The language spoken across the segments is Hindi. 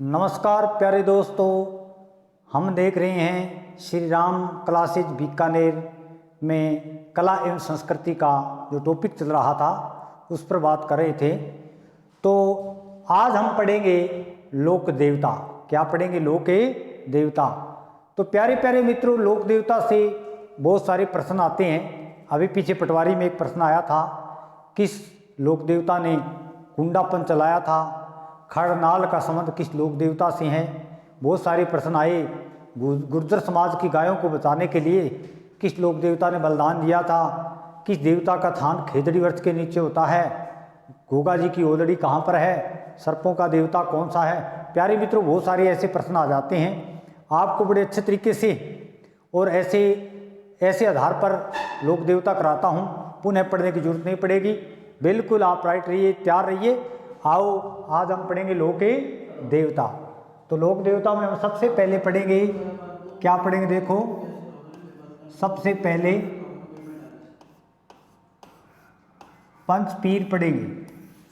नमस्कार प्यारे दोस्तों, हम देख रहे हैं श्री राम क्लासेज बीकानेर में कला एवं संस्कृति का जो टॉपिक चल रहा था उस पर बात कर रहे थे। तो आज हम पढ़ेंगे लोक देवता। क्या पढ़ेंगे? लोक देवता। तो प्यारे प्यारे मित्रों, लोक देवता से बहुत सारे प्रश्न आते हैं। अभी पीछे पटवारी में एक प्रश्न आया था, किस लोक देवता ने कुंडापन चलाया था, खड़नाल का संबंध किस लोक देवता से है। बहुत सारे प्रश्न आए। गुर्जर समाज की गायों को बचाने के लिए किस लोक देवता ने बलिदान दिया था, किस देवता का थान खेजड़ी वृक्ष के नीचे होता है, गोगा जी की ओलड़ी कहाँ पर है, सर्पों का देवता कौन सा है। प्यारे मित्रों, बहुत सारे ऐसे प्रश्न आ जाते हैं। आपको बड़े अच्छे तरीके से और ऐसे आधार पर लोक देवता कराता हूँ, पुनः पढ़ने की जरूरत नहीं पड़ेगी। बिल्कुल आप राइट रहिए, तैयार रहिए। आओ आज हम पढ़ेंगे लोक देवता। तो लोक देवता में हम सबसे पहले पढ़ेंगे, क्या पढ़ेंगे? देखो, सबसे पहले पंचपीर पढ़ेंगे।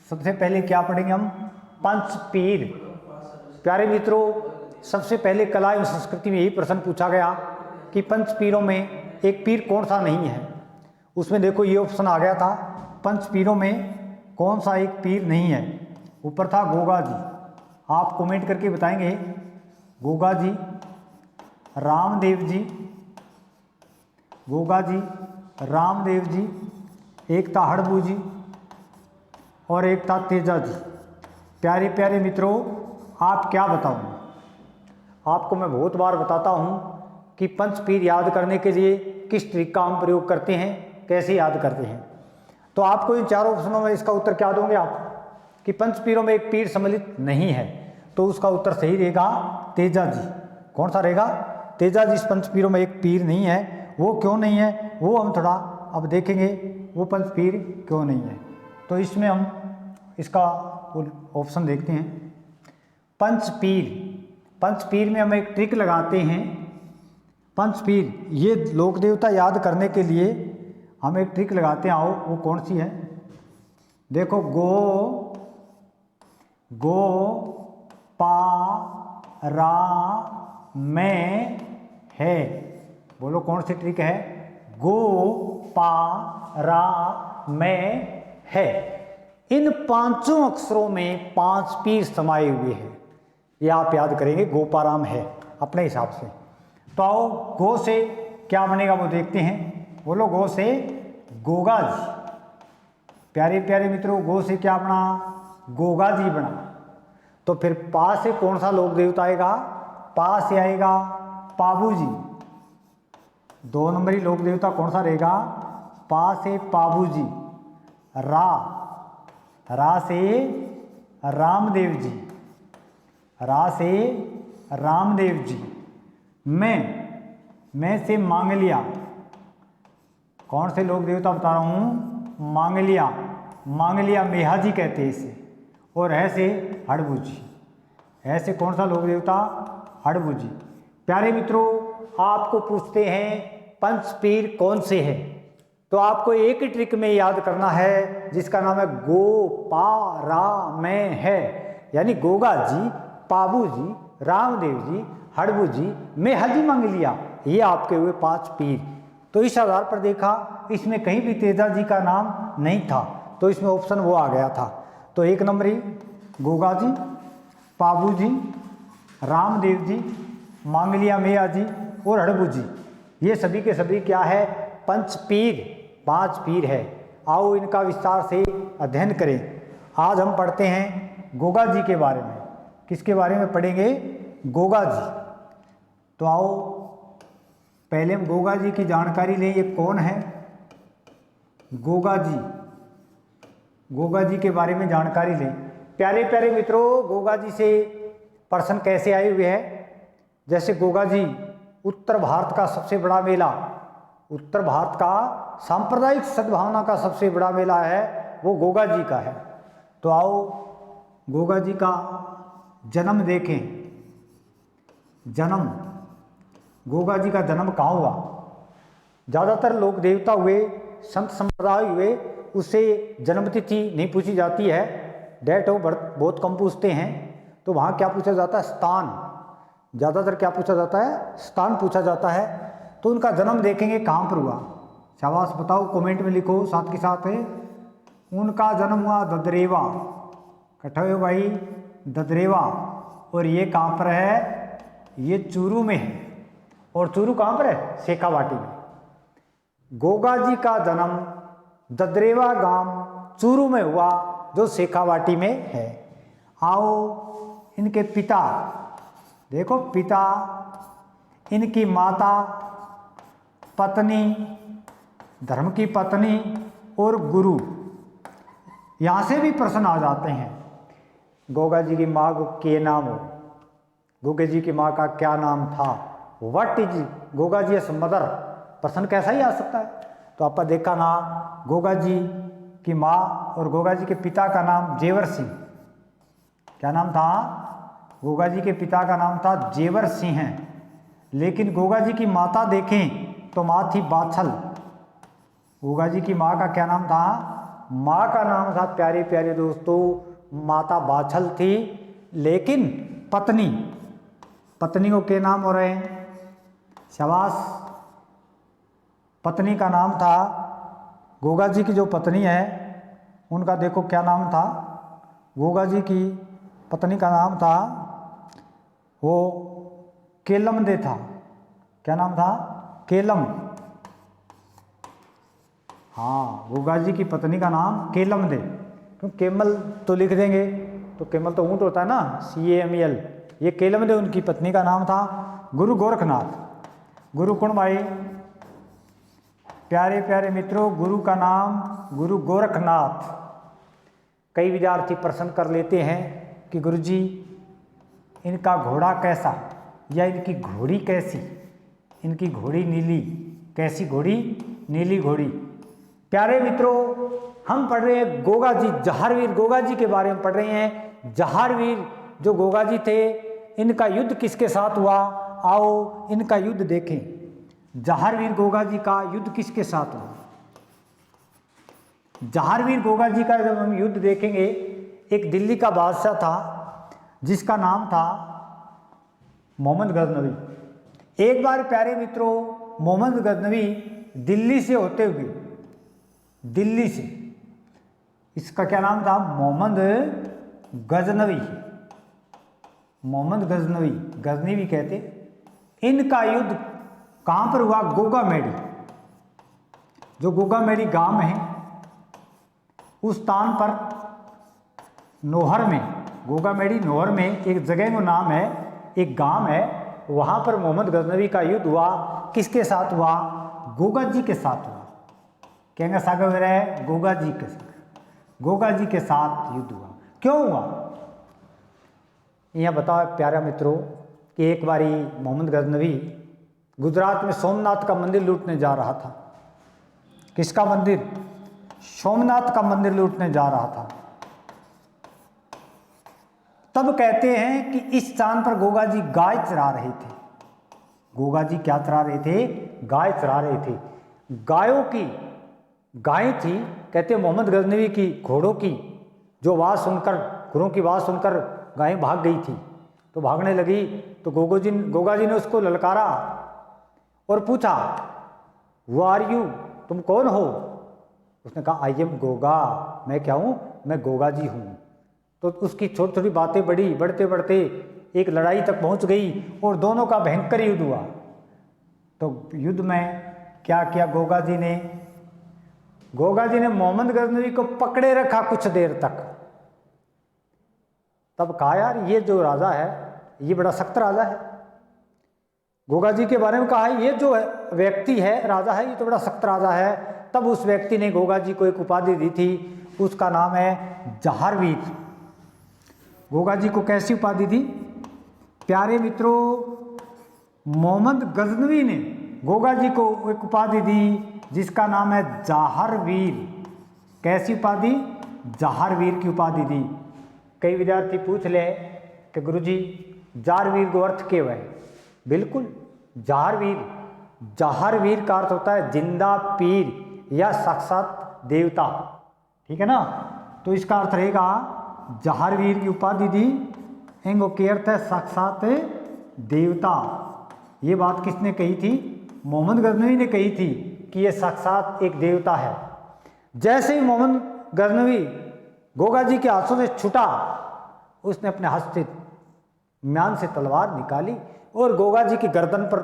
सबसे पहले क्या पढ़ेंगे हम? पंचपीर। प्यारे मित्रों, सबसे पहले कला एवं संस्कृति में यही प्रश्न पूछा गया कि पंचपीरों में एक पीर कौन सा नहीं है। उसमें देखो ये ऑप्शन आ गया था, पंचपीरों में कौन सा एक पीर नहीं है। ऊपर था गोगा जी। आप कमेंट करके बताएंगे। गोगा जी, रामदेव जी, गोगा जी, रामदेव जी, एक था हड़बू जी और एक था तेजा जी। प्यारे प्यारे मित्रों, आप क्या बताऊं? आपको मैं बहुत बार बताता हूं कि पंचपीर याद करने के लिए किस ट्रिक का हम प्रयोग करते हैं, कैसे याद करते हैं। तो आपको इन चारों ऑप्शनों में इसका उत्तर क्या दोगे आप कि पंचपीरों में एक पीर सम्मिलित नहीं है? तो उसका उत्तर सही रहेगा तेजा जी। कौन सा रहेगा? तेजा जी। इस पंचपीरों में एक पीर नहीं है। वो क्यों नहीं है वो हम थोड़ा अब देखेंगे, वो पंचपीर क्यों नहीं है। तो इसमें हम इसका ऑप्शन देखते हैं। पंचपीर में हम एक ट्रिक लगाते हैं। पंचपीर, ये लोक देवता याद करने के लिए हम एक ट्रिक लगाते हैं। आओ, वो कौन सी है? देखो, गो पा रा में है। बोलो कौन सी ट्रिक है? गो पा रा में है। इन पांचों अक्षरों में पांच पीर समाये हुए हैं। ये आप याद करेंगे, गोपाराम है अपने हिसाब से। तो आओ, गो से क्या बनेगा वो देखते हैं। बोलो, गो से गोगा जी। प्यारे प्यारे मित्रों, गो से क्या बना? गोगा जी बना। तो फिर पा से कौन सा लोक देवता आएगा? पा से आएगा पाबू जी। 2 नंबरी लोक देवता कौन सा रहेगा? पा से पाबू जी। रा से रामदेव जी। रा से रामदेव जी। मैं से मांगलिया। कौन से लोक देवता बता रहा हूं? मांगलिया मेहा जी कहते हैं इसे। और ऐसे हड़बू जी। ऐसे कौन सा लोक देवता? हड़बू जी। प्यारे मित्रों, आपको पूछते हैं पंचपीर कौन से हैं, तो आपको एक ही ट्रिक में याद करना है जिसका नाम है गो पा रा में है। यानी गोगा जी, पाबू जी, रामदेव जी, हड़बू जी, मेहा जी, मांगलिया, ये आपके हुए 5 पीर। तो इस आधार पर देखा, इसमें कहीं भी तेजा जी का नाम नहीं था, तो इसमें ऑप्शन वो आ गया था। तो 1 नंबरी गोगा जी, पाबू जी, रामदेव जी, मांगलिया मेया जी और हड़बू जी, ये सभी के सभी क्या है? पंचपीर, 5 पीर है। आओ इनका विस्तार से अध्ययन करें। आज हम पढ़ते हैं गोगा जी के बारे में। किसके बारे में पढ़ेंगे? गोगा जी। तो आओ पहले हम गोगा जी की जानकारी लें। ये कौन है? गोगा जी। गोगा जी के बारे में जानकारी लें। प्यारे प्यारे मित्रों, गोगा जी से प्रश्न कैसे आए हुए हैं? जैसे गोगा जी उत्तर भारत का सबसे बड़ा मेला, उत्तर भारत का सांप्रदायिक सद्भावना का सबसे बड़ा मेला है, वो गोगा जी का है। तो आओ गोगा जी का जन्म देखें। गोगा जी का जन्म कहाँ हुआ? ज़्यादातर लोक देवता हुए, संत संप्रदाय हुए, उससे जन्मतिथि नहीं पूछी जाती है, डेट ऑफ बर्थ बहुत कम पूछते हैं। तो वहाँ क्या पूछा जाता है? स्थान। ज़्यादातर क्या पूछा जाता है? स्थान पूछा जाता है। तो उनका जन्म देखेंगे कहाँ पर हुआ। शाबाश, बताओ, कमेंट में लिखो साथ के साथ है। उनका जन्म हुआ ददरेवा। कठो भाई, ददरेवा। और ये कहाँ पर है? ये चूरू में है। और चूरू कहाँ पर है? शेखावाटी में। गोगा जी का जन्म ददरेवा गांव चूरू में हुआ, जो शेखावाटी में है। आओ इनके पिता देखो, पिता, इनकी माता, पत्नी, धर्म की पत्नी और गुरु। यहाँ से भी प्रश्न आ जाते हैं। गोगा जी की माँ को क्या नाम हो? गोगा जी की माँ का क्या नाम था? What is Goga G S mother? प्रश्न कैसा ही आ सकता है। तो आपका देखा ना, गोगा जी की माँ और गोगा जी के पिता का नाम जेवर सिंह। क्या नाम था? गोगा जी के पिता का नाम था जेवर सिंह है। लेकिन गोगा जी की माता देखें तो माँ थी बाछल। गोगा जी की माँ का क्या नाम था? माँ का नाम था, प्यारे प्यारे दोस्तों, माता बाछल थी। लेकिन पत्नी को क्या नाम हो रहे हैं? शाबाश, पत्नी का नाम था, गोगा जी की जो पत्नी है उनका देखो क्या नाम था। गोगा जी की पत्नी का नाम था, वो केलम दे था। क्या नाम था? केलम। हाँ, गोगा जी की पत्नी का नाम केलम दे। क्यों केमल तो लिख देंगे, तो केमल तो ऊँट होता है ना, CAMEL। ये केलम दे उनकी पत्नी का नाम था। गुरु गोरखनाथ। गुरु कौन भाई? प्यारे प्यारे मित्रों, गुरु का नाम गुरु गोरखनाथ। कई विद्यार्थी प्रश्न कर लेते हैं कि गुरुजी इनका घोड़ा कैसा, या इनकी घोड़ी कैसी? इनकी घोड़ी नीली। कैसी घोड़ी? नीली घोड़ी। प्यारे मित्रों, हम पढ़ रहे हैं गोगा जी, जहारवीर गोगा जी के बारे में पढ़ रहे हैं। जहारवीर जो गोगा जी थे, इनका युद्ध किसके साथ हुआ? आओ इनका युद्ध देखें। जहारवीर गोगा जी का युद्ध किसके साथ हुआ? जहारवीर गोगा जी का जब हम युद्ध देखेंगे, एक दिल्ली का बादशाह था जिसका नाम था मोहम्मद गजनवी। एक बार प्यारे मित्रों, मोहम्मद गजनवी दिल्ली से होते हुए, दिल्ली से, इसका क्या नाम था? मोहम्मद गजनवी। मोहम्मद गजनवी, गजनी भी कहते। इनका युद्ध कहाँ पर हुआ? गोगामेड़ी। जो गोगामेड़ी गांव है, उस स्थान पर नोहर में, गोगामेड़ी नोहर में एक जगह का नाम है, एक गांव है, वहाँ पर मोहम्मद गजनवी का युद्ध हुआ। किसके साथ हुआ? गोगा जी के साथ हुआ। कहेंगे सागर है गोगा जी के साथ, गोगा जी के साथ युद्ध हुआ। क्यों हुआ? यह बताओ प्यारे मित्रों कि एक बारी मोहम्मद गजनवी गुजरात में सोमनाथ का मंदिर लूटने जा रहा था। किसका मंदिर? सोमनाथ का मंदिर लूटने जा रहा था। तब कहते हैं कि इस स्थान पर गोगा जी गाय चरा रहे थे। गोगा जी क्या चरा रहे थे? गाय चरा रहे थे। गायों की गाय थी, कहते मोहम्मद गजनवी की घोड़ों की जो आवाज़ सुनकर, घोड़ों की आवाज़ सुनकर गायें भाग गई थी। तो भागने लगी तो गोगा जी ने उसको ललकारा और पूछा, वो आर यू, तुम कौन हो? उसने कहा आई एम गोगा, मैं क्या हूँ? मैं गोगा जी हूँ। तो उसकी छोटी छोटी बातें बढ़ते बढ़ते एक लड़ाई तक पहुँच गई और दोनों का भयंकर युद्ध हुआ। तो युद्ध में क्या किया गोगा जी ने? गोगा जी ने मोहम्मद गजनवी को पकड़े रखा कुछ देर तक। तब कहा यार ये जो राजा है ये बड़ा सख्त राजा है। गोगा जी के बारे में कहा ये जो व्यक्ति है, राजा है, ये तो बड़ा सख्त राजा है। तब उस व्यक्ति ने गोगा जी को एक उपाधि दी थी, उसका नाम है जहारवीर। गोगा जी को कैसी उपाधि दी? प्यारे मित्रों, मोहम्मद गजनवी ने गोगा जी को एक उपाधि दी जिसका नाम है जहारवीर। कैसी उपाधि? जहारवीर की उपाधि दी। कई विद्यार्थी पूछ ले कि गुरुजी जहारवीर को अर्थ क्या है? बिल्कुल, जहारवीर का अर्थ होता है जिंदा पीर या साक्षात देवता। ठीक है ना? तो इसका अर्थ रहेगा जहारवीर की उपाधि दी इंगो के अर्थ है साक्षात देवता। ये बात किसने कही थी? मोहम्मद गजनवी ने कही थी कि ये साक्षात एक देवता है। जैसे ही मोहम्मद गजनवी गोगा जी के हाथों से छूटा, उसने अपने हाथ से म्यान से तलवार निकाली और गोगा जी की गर्दन पर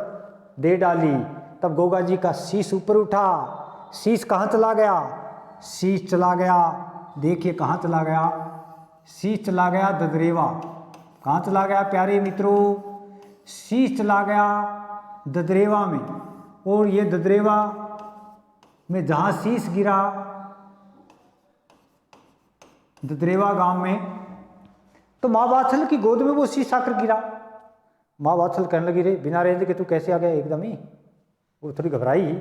दे डाली। तब गोगा जी का शीश ऊपर उठा। शीश कहाँ चला गया? शीश चला गया, देखिए कहाँ चला गया? शीश चला गया ददरेवा। कहाँ चला गया प्यारे मित्रों? शीश चला गया ददरेवा में। और ये ददरेवा में जहाँ शीश गिरा, ददरेवा गांव में, तो माँ वात्सल की गोद में वो शीश आकर गिरा। माँ वात्सल कहने लगी, रे बिना रेंज के तू कैसे आ गया एकदम ही? वो थोड़ी घबराई।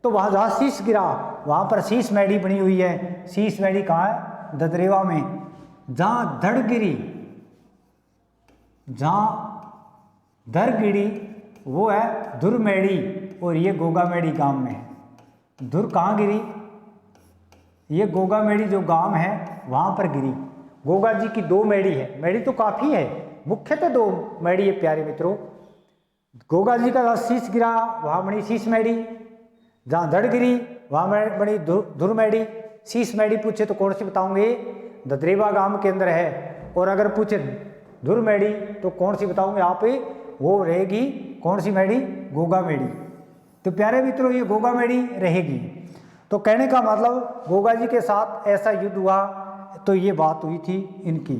तो वहाँ जहाँ शीश गिरा वहाँ पर शीश मैडी बनी हुई है। शीश मैडी कहाँ है? ददरेवा में। जहाँ धड़ गिरी, जहाँ धड़ गिरी वो है धुर मैडी, और ये गोगा मैडी गांव में है। धुर कहाँ गिरी? ये गोगा मैडी जो गांव है वहाँ पर गिरी। गोगा जी की दो मैडी है। मैडी तो काफ़ी है, मुख्यतः दो मैडी है प्यारे मित्रों। गोगा जी का शीश गिरा वहाँ बनी शीश मैडी, जहाँ धड़ गिरी वहाँ बनी धुर मैडी। शीश मैडी पूछे तो कौन सी बताऊंगे? ददरेवा गांव के अंदर है। और अगर पूछे धुर मैडी तो कौन सी बताऊंगे आप? वो रहेगी कौन सी मैडी? गोगा मैडी। तो प्यारे मित्रों ये गोगा मैडी रहेगी। तो कहने का मतलब गोगा जी के साथ ऐसा युद्ध हुआ, तो ये बात हुई थी इनकी।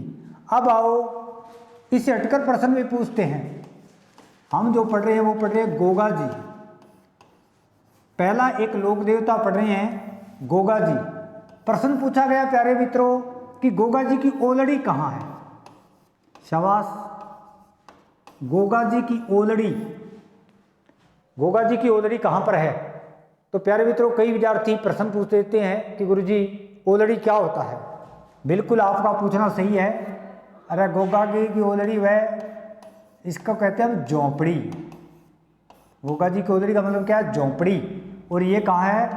अब आओ इससे हटकर प्रश्न भी पूछते हैं। हम जो पढ़ रहे हैं वो पढ़ रहे हैं गोगा जी। पहला एक लोक देवता पढ़ रहे हैं गोगा जी। प्रश्न पूछा गया प्यारे मित्रों कि गोगा जी की ओलड़ी कहाँ है? शाबाश। गोगा जी की ओलड़ी, गोगा जी की ओलड़ी कहाँ पर है? तो प्यारे मित्रों कई विद्यार्थी प्रश्न पूछ देते हैं कि गुरुजी ओलड़ी क्या होता है? बिल्कुल आपका पूछना सही है। अरे गोगा जी की ओलड़ी वह, इसको कहते हैं झोंपड़ी। गोगा जी की ओलड़ी का मतलब क्या है? झोंपड़ी। और ये कहाँ है?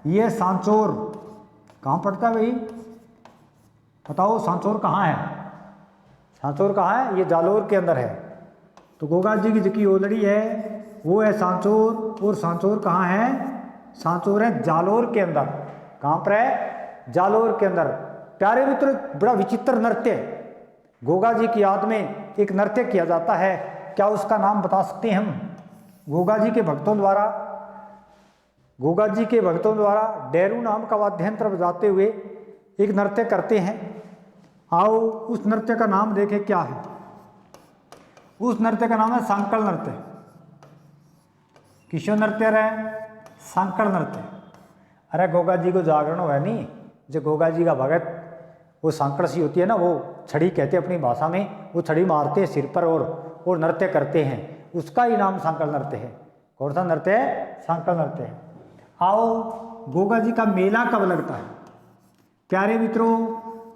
ये सांचौर। कहाँ पड़ता है भाई? बताओ सांचौर कहाँ है? सांचौर कहाँ है? ये जालोर के अंदर है। तो गोगा जी की जो ओलड़ी है वो है सांचौर। और सांचौर कहाँ है? सांचौर है जालोर के अंदर। कहाँ पर है? जालोर के अंदर। प्यारे मित्रों बड़ा विचित्र नृत्य गोगा जी की याद में एक नृत्य किया जाता है। क्या उसका नाम बता सकते हैं हम? गोगा जी के भक्तों द्वारा, गोगा जी के भक्तों द्वारा डेरू नाम का वाद्ययंत्र बजाते हुए एक नृत्य करते हैं। आओ उस नृत्य का नाम देखें क्या है। उस नृत्य का नाम है सांकल नृत्य। किसो नृत्य है? सांकल नृत्य। अरे गोगा जी को जागरण हुआ नहीं, जो गोगा जी का भगत, वो सांकड़ सी होती है ना, वो छड़ी कहते हैं अपनी भाषा में। वो छड़ी मारते हैं सिर पर और नृत्य करते हैं, उसका ही नाम सांकड़ नृत्य है। कौन सा नृत्य है? सांकड़ नृत्य है। आओ गोगा जी का मेला कब लगता है? प्यारे मित्रों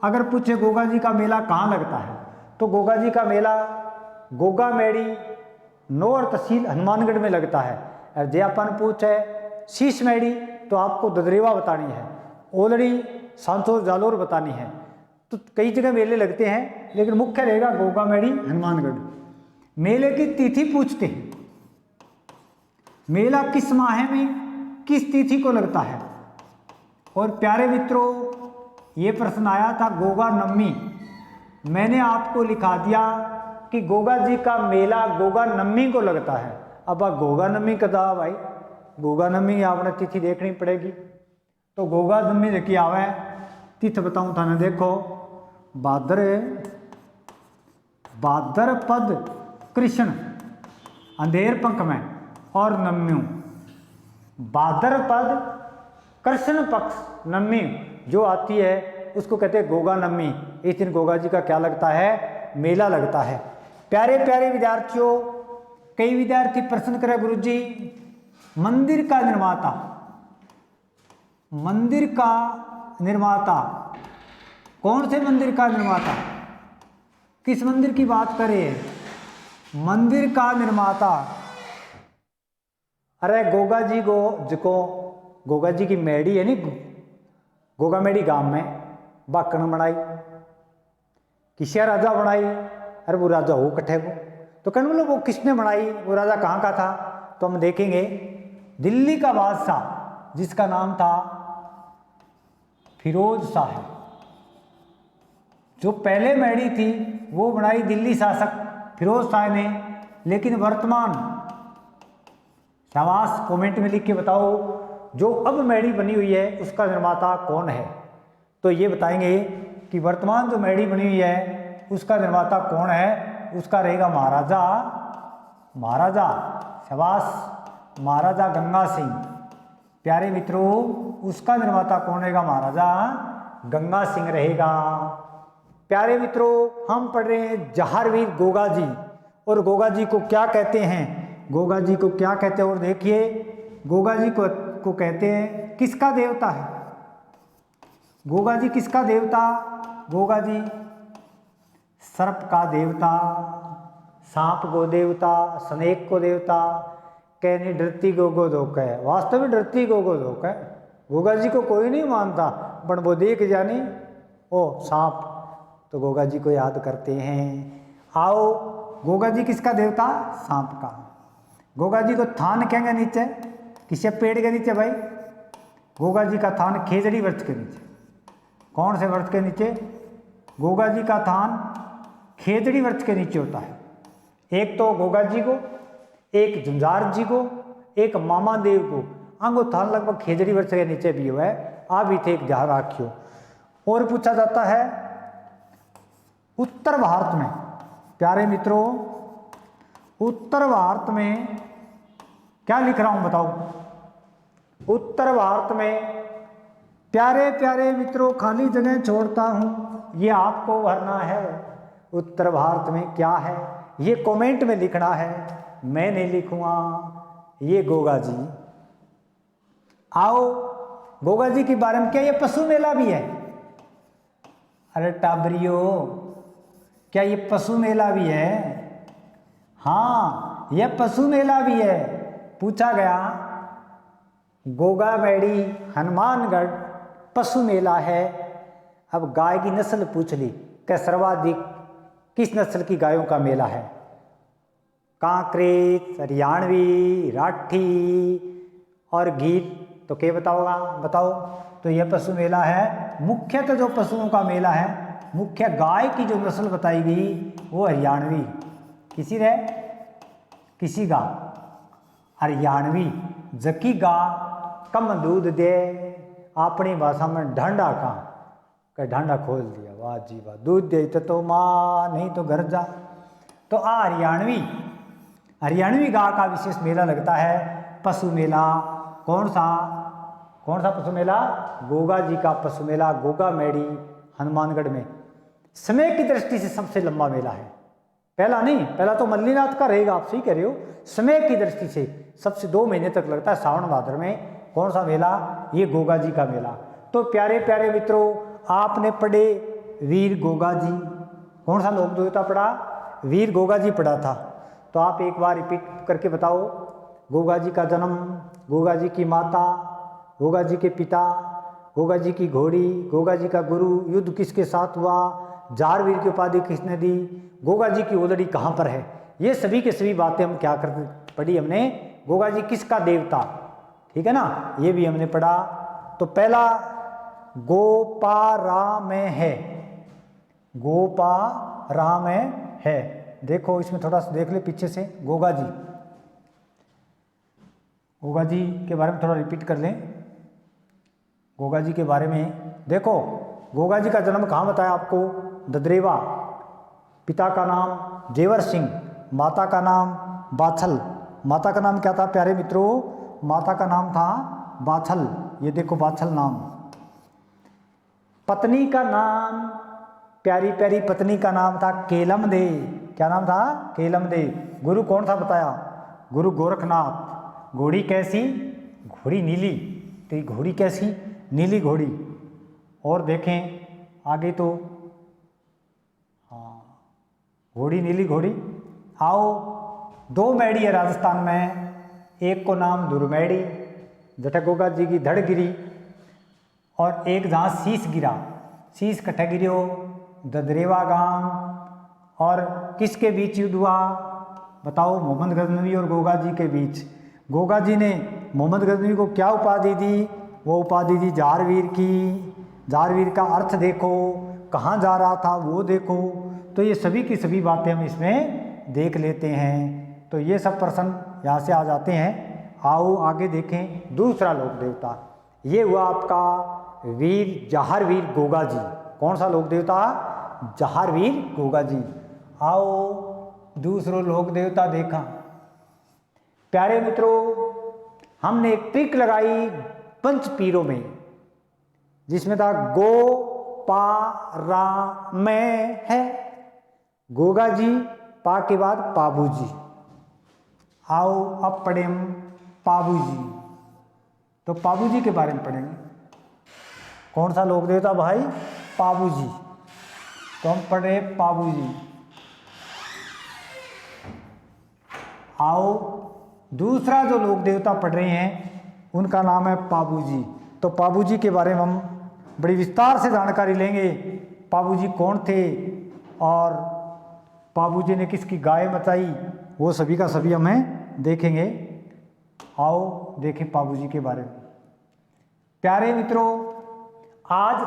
अगर पूछे गोगा जी का मेला कहाँ लगता है, तो गोगा जी का मेला गोगा मैडी नौर तहसील हनुमानगढ़ में लगता है। और जे अपन पूछे शीश मैडी तो आपको ददरेवा बतानी है, ओलड़ी सांचौर जालोर बतानी है। तो कई जगह मेले लगते हैं, लेकिन मुख्य रहेगा गोगा मैडी हनुमानगढ़। मेले की तिथि पूछते हैं, मेला किस माह में किस तिथि को लगता है? और प्यारे मित्रों ये प्रश्न आया था गोगा नवमी। मैंने आपको लिखा दिया कि गोगा जी का मेला गोगा नवमी को लगता है। अब गोगा नवमी कदा भाई? गोगा नवमी आपने तिथि देखनी पड़ेगी। तो गोगा नवमी देखिए आवे तिथि बताऊं थाने, देखो भाद्रपद कृष्ण अंधेर पंख में और नवमी, भाद्रपद कृष्ण पक्ष नवमी जो आती है उसको कहते हैं गोगा नवमी। इस दिन गोगा जी का क्या लगता है? मेला लगता है। प्यारे प्यारे विद्यार्थियों कई विद्यार्थी प्रश्न करे गुरुजी मंदिर का निर्माता, मंदिर का निर्माता कौन से मंदिर का निर्माता? किस मंदिर की बात करें? मंदिर का निर्माता। अरे गोगा जी को जिको गोगा जी की मैडी है नी, गोगा मैडी गांव में बाकण बनाई, किसिया राजा बनाई, अरे वो राजा हो कट्ठे को, तो कहने बोले वो किसने बनाई, वो राजा कहाँ का था, तो हम देखेंगे दिल्ली का बादशाह जिसका नाम था फिरोज शाह, जो पहले मैडी थी वो बनाई दिल्ली शासक फिरोज शाह ने। लेकिन वर्तमान, शाबाश, कमेंट में लिख के बताओ जो अब मैडी बनी हुई है उसका निर्माता कौन है। तो ये बताएंगे कि वर्तमान जो मैडी बनी हुई है उसका निर्माता कौन है, उसका रहेगा महाराजा, शाबाश, महाराजा गंगा सिंह। प्यारे मित्रों, उसका निर्माता कौन रहेगा, महाराजा गंगा सिंह रहेगा। प्यारे मित्रों, हम पढ़ रहे हैं जहारवीर गोगा जी, और गोगा जी को क्या कहते हैं, गोगा जी को क्या कहते हैं, और देखिए गोगा जी को कहते हैं किसका देवता है, गोगा जी किसका देवता, गोगा जी सर्प का देवता, सांप को देवता, स्नेक को देवता, कहनी डरती गोगो धोक है, वास्तव में डरती गोगो धोक है, गोगा जी को कोई नहीं मानता, पर वो देख जानी ओ सांप, तो गोगा जी को याद करते हैं। आओ, गोगा जी किसका देवता, सांप का। गोगा जी को थान कहेंगे नीचे, किसे पेड़ के नीचे भाई, गोगा जी का थान खेजड़ी वृक्ष के नीचे। कौन से वृक्ष के नीचे, गोगा जी का थान खेजड़ी वृक्ष के नीचे होता है। एक तो गोगा जी को, एक झुंझार जी को, एक मामा देव को आंगो थान लगभग खेजड़ी वृक्ष के नीचे भी हुआ है, आ भी थे एक ध्यान रखियो। और पूछा जाता है उत्तर भारत में, प्यारे मित्रों उत्तर भारत में क्या लिख रहा हूं बताओ, उत्तर भारत में प्यारे प्यारे मित्रों खाली जगह छोड़ता हूं, ये आपको भरना है। उत्तर भारत में क्या है ये कमेंट में लिखना है, मैं नहीं लिखूंगा, ये गोगा जी। आओ, गोगा जी के बारे में क्या ये पशु मेला भी है, अरे टाबरियो क्या ये पशु मेला भी है, हाँ ये पशु मेला भी है। पूछा गया गोगा मैडी हनुमानगढ़ पशु मेला है। अब गाय की नस्ल पूछ ली कि सर्वाधिक किस नस्ल की गायों का मेला है, कांकरेज, हरियाणवी, राठी और गीर, तो क्या बताओगा, बताओ। तो यह पशु मेला है, मुख्यतः जो पशुओं का मेला है, मुख्य गाय की जो नस्ल बताई गई वो हरियाणवी, किसी रे किसी गा हरियाणवी, जकी गा कम दूध दे, अपनी भाषा में ढांडा का ढांडा खोल दिया, वाह जी वाह, दूध दे तो माँ नहीं तो घर जा। तो हरियाणवी गा का विशेष मेला लगता है, पशु मेला। कौन सा पशु मेला, गोगा जी का पशु मेला, गोगा मैडी हनुमानगढ़ में। समय की दृष्टि से सबसे लंबा मेला है, पहला नहीं, पहला तो मल्लीनाथ का रहेगा, आप सही कह रहे हो। समय की दृष्टि से सबसे 2 महीने तक लगता है, सावन भाद्र में। कौन सा मेला, ये गोगा जी का मेला। तो प्यारे प्यारे मित्रों, आपने पढ़े वीर गोगा जी, कौन सा लोक देवता पढ़ा, वीर गोगा जी पढ़ा था। तो आप एक बार रिपीट करके बताओ, गोगा जी का जन्म, गोगा जी की माता, गोगा जी के पिता, गोगा जी की घोड़ी, गोगा जी का गुरु, युद्ध किसके साथ हुआ, जारवीर की उपाधि किसने दी, गोगा जी की ओलड़ी कहाँ पर है, ये सभी के सभी बातें हम क्या कर पढ़ी हमने, गोगा जी किसका देवता, ठीक है ना, ये भी हमने पढ़ा। तो पहला गोपारा में है, गोपारा में है। देखो इसमें थोड़ा सा देख ले पीछे से, गोगा जी के बारे में थोड़ा रिपीट कर लें। गोगा जी के बारे में देखो, गोगा जी का जन्म कहाँ बताया आपको, ददरेवा, पिता का नाम जेवर सिंह, माता का नाम बाछल। माता का नाम क्या था प्यारे मित्रों, माता का नाम था बाछल, ये देखो बाछल नाम। पत्नी का नाम, प्यारी प्यारी पत्नी का नाम था केलम दे, क्या नाम था, केलम दे। गुरु कौन था बताया, गुरु गोरखनाथ। घोड़ी कैसी, घोड़ी नीली, तो ये घोड़ी कैसी, नीली घोड़ी। और देखें आगे तो, हाँ घोड़ी नीली घोड़ी। आओ, 2 मैडी है राजस्थान में, एक को नाम दुर्मैडी, जटा गोगा जी की धड़ गिरी, और एक जहाँ शीश गिरा, शीश कट्ठा गिरो, ददरेवा गांव, और किसके बीच युद्ध हुआ? बताओ, मोहम्मद गजनवी और गोगा जी के बीच। गोगा जी ने मोहम्मद गजनवी को क्या उपाधि दी? वो उपाधि दी जारवीर की। जारवीर का अर्थ देखो, कहाँ जा रहा था वो देखो। तो ये सभी की सभी बातें हम इसमें देख लेते हैं। तो ये सब प्रश्न यहाँ से आ जाते हैं। आओ आगे देखें दूसरा लोक देवता। ये हुआ आपका वीर जहारवीर गोगा जी। कौन सा लोक देवता? जहारवीर गोगा जी। आओ दूसरो लोक देवता देखा। प्यारे मित्रों, हमने एक ट्रिक लगाई पंच पीरों में, जिसमें था गो पा रा मैं है। गोगा जी, पा के बाद पाबू जी। आओ अब पढ़े हम पाबू जी। तो पाबू जी के बारे में पढ़ेंगे। कौन सा लोक देवता भाई? पाबू जी। तो हम पढ़ रहे पाबू जी। आओ दूसरा जो लोक देवता पढ़ रहे हैं उनका नाम है पाबू जी। तो पाबू जी के बारे में हम बड़ी विस्तार से जानकारी लेंगे। पाबू जी कौन थे और पाबू जी ने किसकी गाय मचाई, वो सभी का सभी हमें देखेंगे। आओ देखें पाबू जी के बारे में। प्यारे मित्रों, आज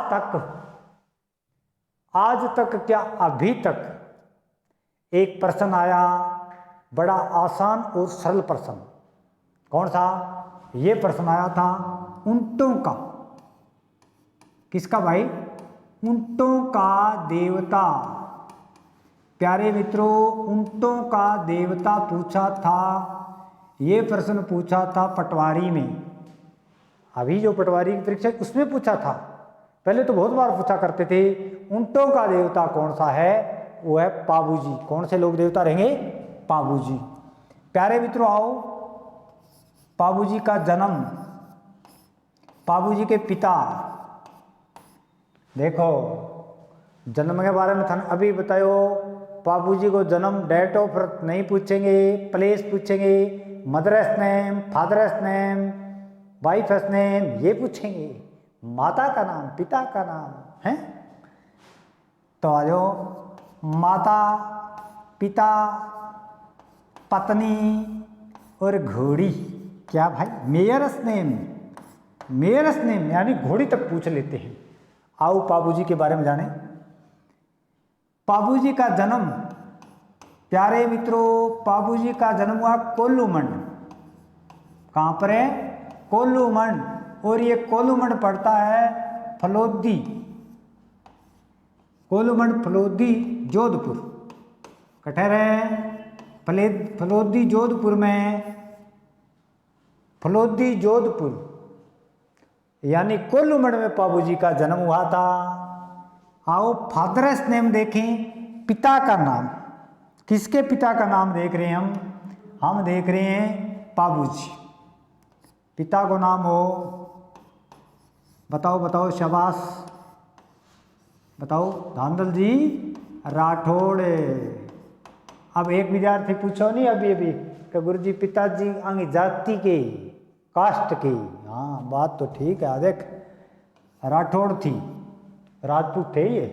तक क्या अभी तक एक प्रश्न आया, बड़ा आसान और सरल प्रश्न। कौन सा? ये प्रश्न आया था ऊंटों का। किसका भाई? ऊंटों का देवता। प्यारे मित्रों, ऊंटों का देवता पूछा था। ये प्रश्न पूछा था पटवारी में। अभी जो पटवारी की परीक्षा उसमें पूछा था। पहले तो बहुत बार पूछा करते थे। ऊंटों का देवता कौन सा है? वो है पाबू जी। कौन से लोक देवता रहेंगे? पाबू जी। प्यारे मित्रों, आओ पाबू जी का जन्म, पाबू जी के पिता। देखो, जन्म के बारे में था अभी बताओ। पाबू जी को जन्म, डेट ऑफ बर्थ नहीं पूछेंगे, प्लेस पूछेंगे, mother's name, father's name, wife's name, ये पूछेंगे। माता का नाम, पिता का नाम है। तो आ जाओ, माता, पिता, पत्नी और घोड़ी। क्या भाई? मेयरस नेम, मेयरस नेम यानी घोड़ी तक पूछ लेते हैं। आओ पाबू जी के बारे में जाने। पाबू जी का जन्म, प्यारे मित्रों, पाबू जी का जन्म हुआ कोल्लूमंड। कहाँ पर है? कोल्लूमंड। और ये कोल्लूमंड पड़ता है फलोदी, कोल्लूमंड फलोदी जोधपुर। कठहर है फलोदी जोधपुर में, फलोदी जोधपुर यानी कोल्लूमंड में पाबू जी का जन्म हुआ था। आओ फादर्स नेम देखें, पिता का नाम। किसके पिता का नाम देख रहे हैं हम देख रहे हैं पाबू जी। पिता को नाम हो, बताओ शाबाश, बताओ धांधल जी राठौड़। अब एक विद्यार्थी पूछो नहीं अभी कि गुरुजी पिताजी अंग जाति के, कास्ट के। हाँ बात तो ठीक है। देख, राठौड़ थी, राजपूत थे ये।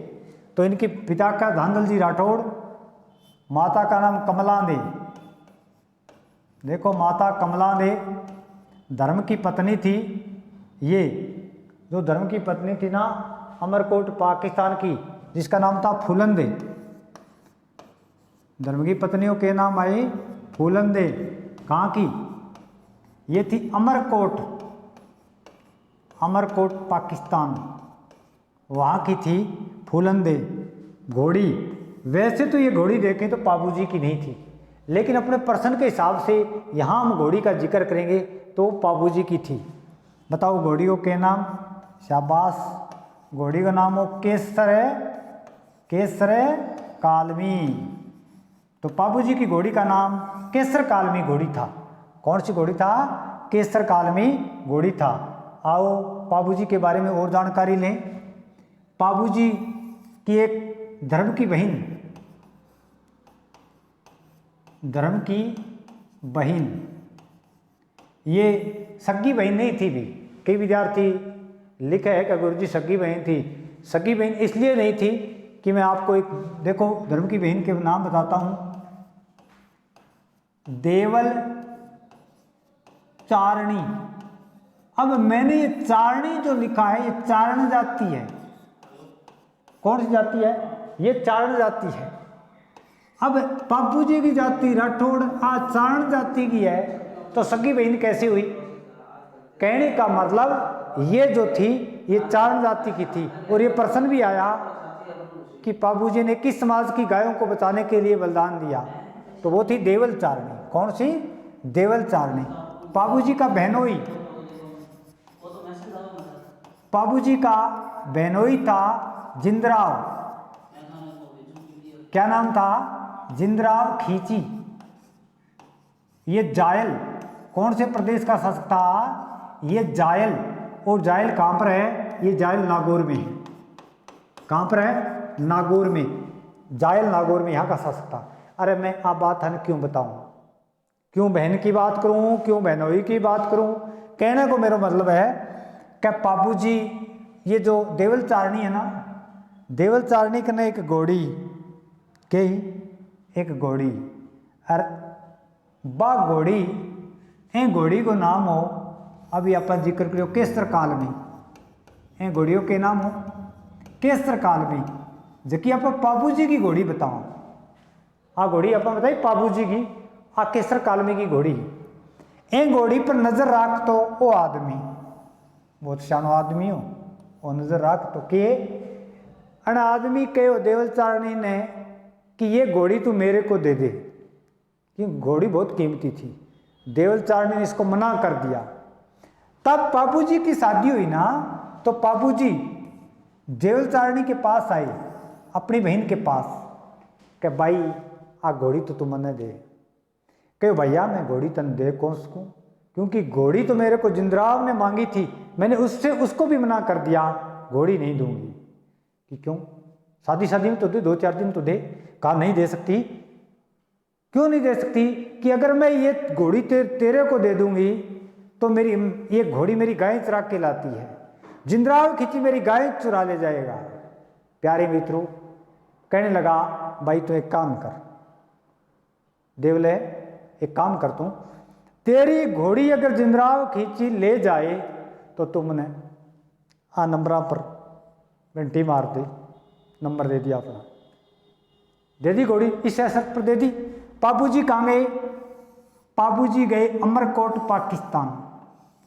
तो इनके पिता का धांधल जी राठौड़, माता का नाम कमला दे। देखो, माता कमला दे धर्म की पत्नी थी। ये जो धर्म की पत्नी थी ना, अमरकोट पाकिस्तान की, जिसका नाम था फूलंदे। धर्म की पत्नियों के नाम आई फूलंदे। कहाँ की? ये थी अमरकोट, अमरकोट पाकिस्तान, वहाँ की थी फूलंदे। घोड़ी, वैसे तो ये घोड़ी देखें तो पाबू जी की नहीं थी, लेकिन अपने प्रश्न के हिसाब से यहाँ हम घोड़ी का जिक्र करेंगे तो पाबू जी की थी। बताओ घोड़ियों के नाम। शाबाश, घोड़ी का नाम हो केसर है, केसर कालमी। तो पाबू जी की घोड़ी का नाम केसर कालमी घोड़ी था। कौन सी घोड़ी था? केसर कालमी घोड़ी था। आओ पाबू जी के बारे में और जानकारी लें। पाबू जी की एक धर्म की बहन, धर्म की बहन, ये सगी बहन नहीं थी भी। कई विद्यार्थी लिखे है कि गुरुजी सगी बहन थी। सगी बहन इसलिए नहीं थी कि मैं आपको एक देखो धर्म की बहन के नाम बताता हूं। देवल चारणी। अब मैंने ये चारणी जो लिखा है ये चारण जाति है। कौन सी जाति है? ये चारण जाति है। अब बापूजी की जाति राठौड़ आज चारण जाति की है तो सगी बहन कैसे हुई? कहने का मतलब ये जो थी ये चारण जाति की थी। और ये प्रश्न भी आया कि बाबूजी ने किस समाज की गायों को बचाने के लिए बलिदान दिया, तो वो थी देवल चारणी। कौन सी? देवल चारणी। बाबूजी का बहनोई, बाबूजी का बहनोई था जिंदराव। क्या नाम था? जिंदराव खींची। ये जायल कौन से प्रदेश का शासक था? ये जायल। और जायल कहां पर है? ये जायल नागौर में है। कहां पर है? नागौर में। जायल नागौर में यहाँ का शासक था। अरे मैं आप बात है क्यों बताऊं, क्यों बहन की बात करूं, क्यों बहनोई की बात करूं? कहने को मेरा मतलब है कि बाबूजी ये जो देवल चारणी है ना, देवल चारणी कने एक घोड़ी के एक घोड़ी और बा घोड़ी ए घोड़ी को नाम हो अभी आप जिक्र करो केसर काल में। ए घोड़ियों के नाम हो केसर काल में, जबकि आप बाबूजी की घोड़ी बताओ। आ घोड़ी आप बताइए बाबूजी की, आ केसर काल में की घोड़ी। ए घोड़ी पर नजर रख तो वो आदमी बहुत शानो आदमी हो, वो नजर रख तो के अन आदमी कहो देवल चारणी ने कि ये घोड़ी तू मेरे को दे दे, कि घोड़ी बहुत कीमती थी। देवल चारणी ने इसको मना कर दिया। तब बाबूजी की शादी हुई ना, तो बाबूजी देवल चारणी के पास आए, अपनी बहन के पास, कि भाई आ घोड़ी तो तू मने दे। कहो भैया मैं घोड़ी तन दे कौन सकूं, क्योंकि घोड़ी तो मेरे को जिंदराव ने मांगी थी, मैंने उससे उसको भी मना कर दिया, घोड़ी नहीं दूंगी। कि क्यों? शादी शादी में तो दे, 2-4 दिन तो दे। कहा नहीं दे सकती। क्यों नहीं दे सकती? कि अगर मैं ये घोड़ी तेरे को दे दूंगी तो मेरी ये घोड़ी मेरी गाय चुरा के लाती है, जिंदराव खींची मेरी गाय चुरा ले जाएगा। प्यारे मित्रों कहने लगा भाई तो एक काम कर देवले, एक काम कर तू, तेरी घोड़ी अगर जिंदराव खींची ले जाए तो तुमने आ नंबरा पर घंटी मार दे। नंबर दे दिया अपना, दे दी घोड़ी, इस असर पर दे दी। बाबूजी कहाँ गए? बाबूजी गए अमरकोट पाकिस्तान।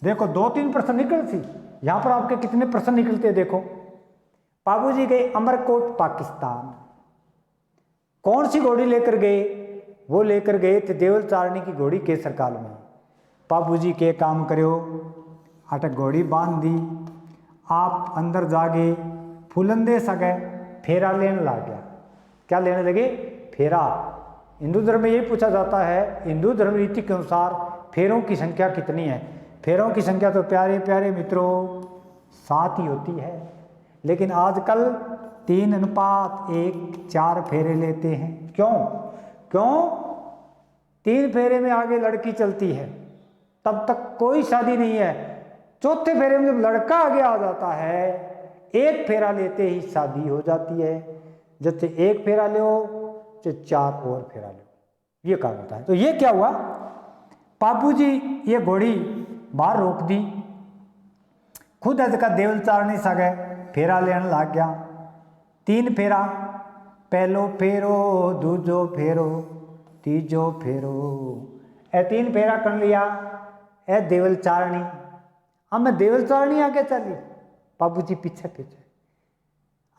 देखो 2-3 प्रश्न निकल सी, यहां पर आपके कितने प्रश्न निकलते देखो। बाबूजी गए अमरकोट पाकिस्तान। कौन सी घोड़ी लेकर गए? वो लेकर गए थे देवल चारणी की घोड़ी केसर काल में। बाबूजी के काम करो, अटक घोड़ी बांध दी, आप अंदर जागे, फुलंदे सगे फेरा लेने लग गया। क्या लेने लगे? फेरा। हिंदू धर्म में यही पूछा जाता है, हिंदू धर्म रीति के अनुसार फेरों की संख्या कितनी है? फेरों की संख्या तो प्यारे प्यारे मित्रों 7 ही होती है, लेकिन आजकल 3:1 4 फेरे लेते हैं। क्यों? क्यों? 3 फेरे में आगे लड़की चलती है, तब तक कोई शादी नहीं है। चौथे फेरे में जब लड़का आगे आ जाता है, 1 फेरा लेते ही शादी हो जाती है। जैसे 1 फेरा लो तो 4 और फेरा लो, ये काम होता है। तो ये क्या हुआ? बाबूजी ये घोड़ी बाहर रोक दी, खुद का देवल चारणी सा गए फेरा लेने लग गया। 3 फेरा, पहलो फेरो, दूजो फेरो, तीजो फेरो, ए 3 फेरा कर लिया। ए देवल चारणी, अब मैं देवल चारणी आगे चली, बाबूजी पीछे पीछे।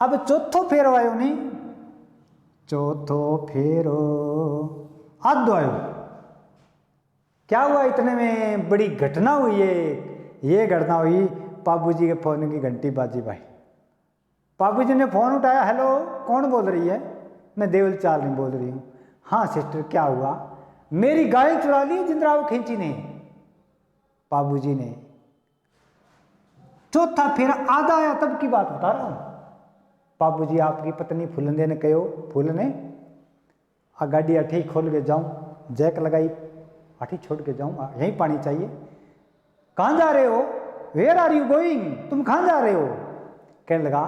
अब चौथो फेरो आयो नहीं, चौथो फेरो आधो आयो। क्या हुआ? इतने में बड़ी घटना हुई है। ये घटना हुई, बाबूजी के फोन की घंटी बाजी भाई। बाबूजी ने फोन उठाया, हेलो कौन बोल रही है? मैं देवल चारणी बोल रही हूँ। हाँ सिस्टर क्या हुआ? मेरी गाय चुरा ली जिंदराव खींची ने। बाबूजी ने चौथा फेरा आधा आया तब की बात बता रहा हूं। बाबूजी आपकी पत्नी फूलने ने कहो, फूलने आ गाड़ी अठी खोल के जाऊं, जैक लगाई, अठी छोड़ के जाऊं, यहीं पानी चाहिए। कहाँ जा रहे हो? Where are you going? तुम कहाँ जा रहे हो? कहने लगा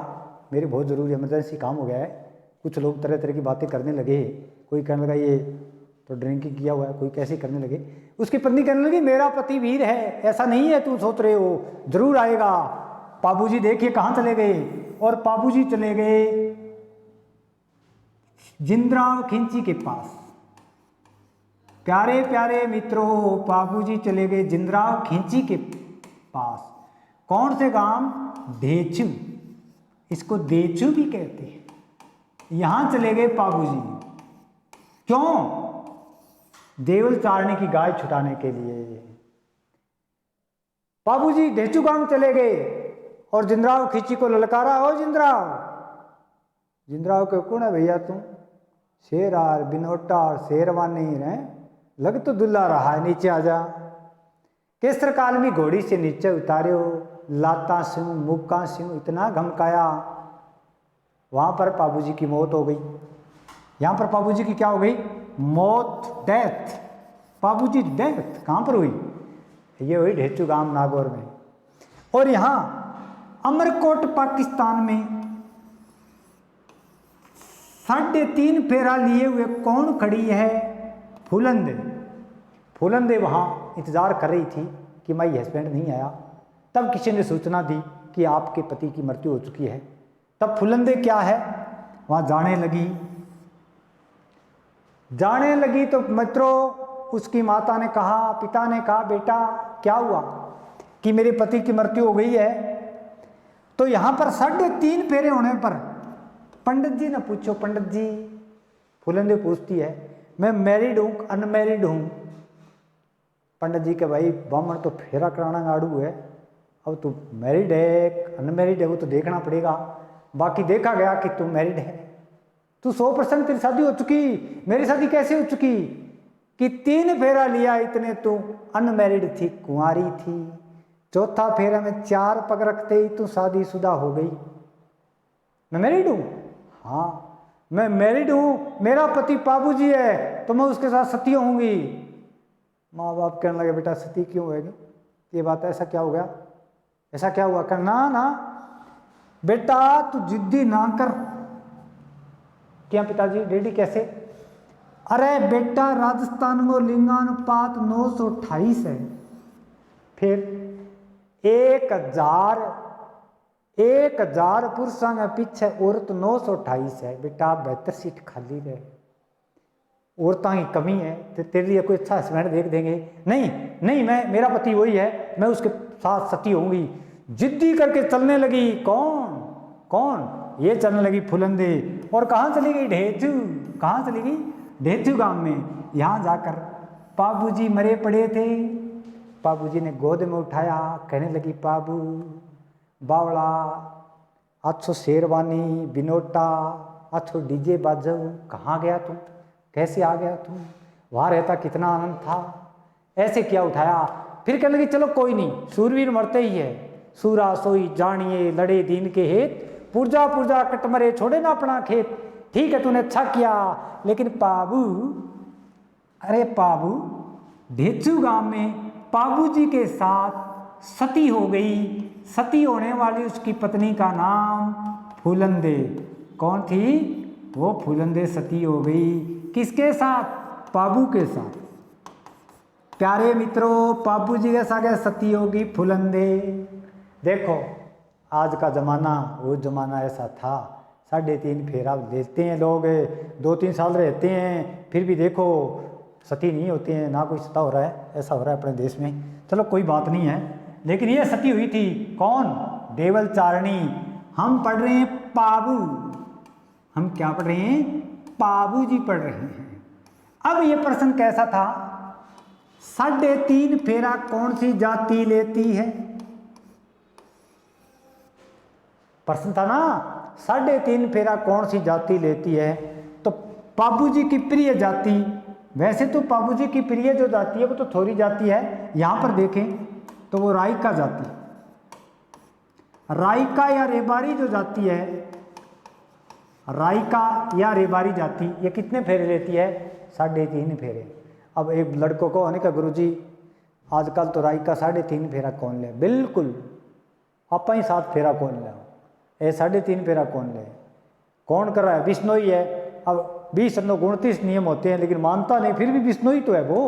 मेरी बहुत जरूरी इमरजेंसी काम हो गया है, कुछ लोग तरह तरह की बातें करने लगे। कोई कहने लगा ये तो ड्रिंकिंग किया हुआ है, कोई कैसे करने लगे। उसकी पत्नी कहने लगी मेरा पति वीर है, ऐसा नहीं है तू सोच रहे हो, जरूर आएगा। बाबूजी देखिए कहाँ चले गए, और बाबूजी चले गए जिंद्राव खिंची के पास। प्यारे प्यारे मित्रों, बाबूजी चले गए जिंद्राव खिंची के पास। कौन से गांव? ढेचू, इसको देचू भी कहते हैं। यहां चले गए बाबूजी। क्यों? देवल चारणी की गाय छुटाने के लिए। बाबूजी ढेचू गांव चले गए और जिंद्राव खिंची को ललकारा, ओ जिंद्राव। जिंद्राव के कौन है भैया तुम? शेरार बिनोटार शेरवानी है, लग तो दुल्ला रहा है, नीचे आ जा। केसर काल में घोड़ी से नीचे उतारे हो, लाता सिंह मुक्का सिंह इतना घमकाया। वहां पर बाबूजी की मौत हो गई। यहां पर बाबूजी की क्या हो गई? मौत, डेथ। बाबूजी डेथ कहां पर हुई? ये हुई ढेचू गांव नागौर में। और यहां अमरकोट पाकिस्तान में 3.5 फेरा लिए हुए कौन खड़ी है? फूलंदे। फूलंदे वहां इंतजार कर रही थी कि माई हस्बैंड नहीं आया। तब किसी ने सूचना दी कि आपके पति की मृत्यु हो चुकी है। तब फूलंदे क्या है वहां जाने लगी। जाने लगी तो मित्रों उसकी माता ने कहा, पिता ने कहा बेटा क्या हुआ? कि मेरे पति की मृत्यु हो गई है। तो यहां पर 3.5 फेरे होने पर पंडित जी ने पूछो, पंडित जी, फूलंदे पूछती है मैं मैरिड हूं अनमैरिड हूं? पंडित जी के भाई ब्राह्मण तो फेरा कराना गाड़ू है, अब तू मैरिड है अनमैरिड है वो तो देखना पड़ेगा। बाकी देखा गया कि तू मैरिड है, तू 100% तेरी शादी हो चुकी। मेरी शादी कैसे हो चुकी? कि 3 फेरा लिया इतने तू अनमैरिड थी, कुंवारी थी। चौथा फेरा में 4 पग रखते ही तू शादीशुदा हो गई। मैं मैरिड हूं? हाँ मैं मैरिड हूं, मेरा पति बाबूजी है तो मैं उसके साथ सती होंगी। माँ बाप कहने लगे बेटा सती क्यों होगी? ये बात ऐसा क्या हो गया? ऐसा क्या हुआ? करना ना बेटा तू जिद्दी ना कर। क्या पिताजी? डैडी कैसे? अरे बेटा राजस्थान में लिंगानुपात 928 है, फिर 1000 पुरुषों में पीछे औरत 928 है। बेटा 72 सीट खाली रहे, औरतों की कमी है तो तेरे लिए कोई अच्छा हस्बैंड देख देंगे। नहीं नहीं मेरा पति वही है, मैं उसके साथ सती होंगी। जिद्दी करके चलने लगी। कौन? ये चलने लगी फुलंदे। और कहाँ चली गई? ढेचू। कहाँ चली गई? ढेचू गांव में। यहाँ जाकर बाबूजी मरे पड़े थे। बाबूजी ने गोद में उठाया, कहने लगी बाबू बावड़ा अच्छो शेरवानी बिनोटा अच्छो डीजे बाजो, कहाँ गया तुम? कैसे आ गया तुम? वहाँ रहता कितना आनंद था, ऐसे क्या उठाया? फिर कहने लगी चलो कोई नहीं, सूरवीर मरते ही है, सूरा सोई जानिए लड़े दीन के हेत, पुरजा पुरजा कटमरे छोड़े ना अपना खेत। ठीक है तूने अच्छा किया, लेकिन बाबू, अरे बाबू ढेचू गांव में बाबूजी के साथ सती हो गई। सती होने वाली उसकी पत्नी का नाम फूलंदे। कौन थी वो? फूलंदे सती हो गई। किसके साथ? बाबू के साथ। प्यारे मित्रों बाबूजी के साथ सती होगी फूलंदे। देखो आज का ज़माना वो ज़माना ऐसा था, 3.5 फेरा लेते हैं लोग, 2-3 साल रहते हैं, फिर भी देखो सती नहीं होती हैं, ना कोई सता हो रहा है। ऐसा हो रहा है अपने देश में। चलो कोई बात नहीं है, लेकिन ये सती हुई थी। कौन? देवल चारणी। हम पढ़ रहे हैं बाबू, हम क्या पढ़ रहे हैं? बाबूजी पढ़ रहे हैं। अब ये प्रश्न कैसा था? 3.5 फेरा कौन सी जाति लेती है? प्रश्न था ना, 3.5 फेरा कौन सी जाति लेती है? तो बाबूजी की प्रिय जाति। वैसे तो बाबूजी की प्रिय जो जाति है वो तो थोड़ी जाति है। यहां पर देखें तो वो राइका जाति, राइका या रेबारी जो जाति है, राइका या रेबारी जाति, ये कितने फेरे लेती है? 3.5 फेरे। अब एक लड़कों को आने का गुरुजी आजकल तो राइका 3.5 फेरा कौन ले? बिल्कुल आप ही 7 फेरा कौन ले? 3.5 फेरा कौन ले? कौन कर रहा है? बिश्नोई है। अब 20 नियम होते हैं, लेकिन मानता नहीं, फिर भी बिश्नोई तो है, वो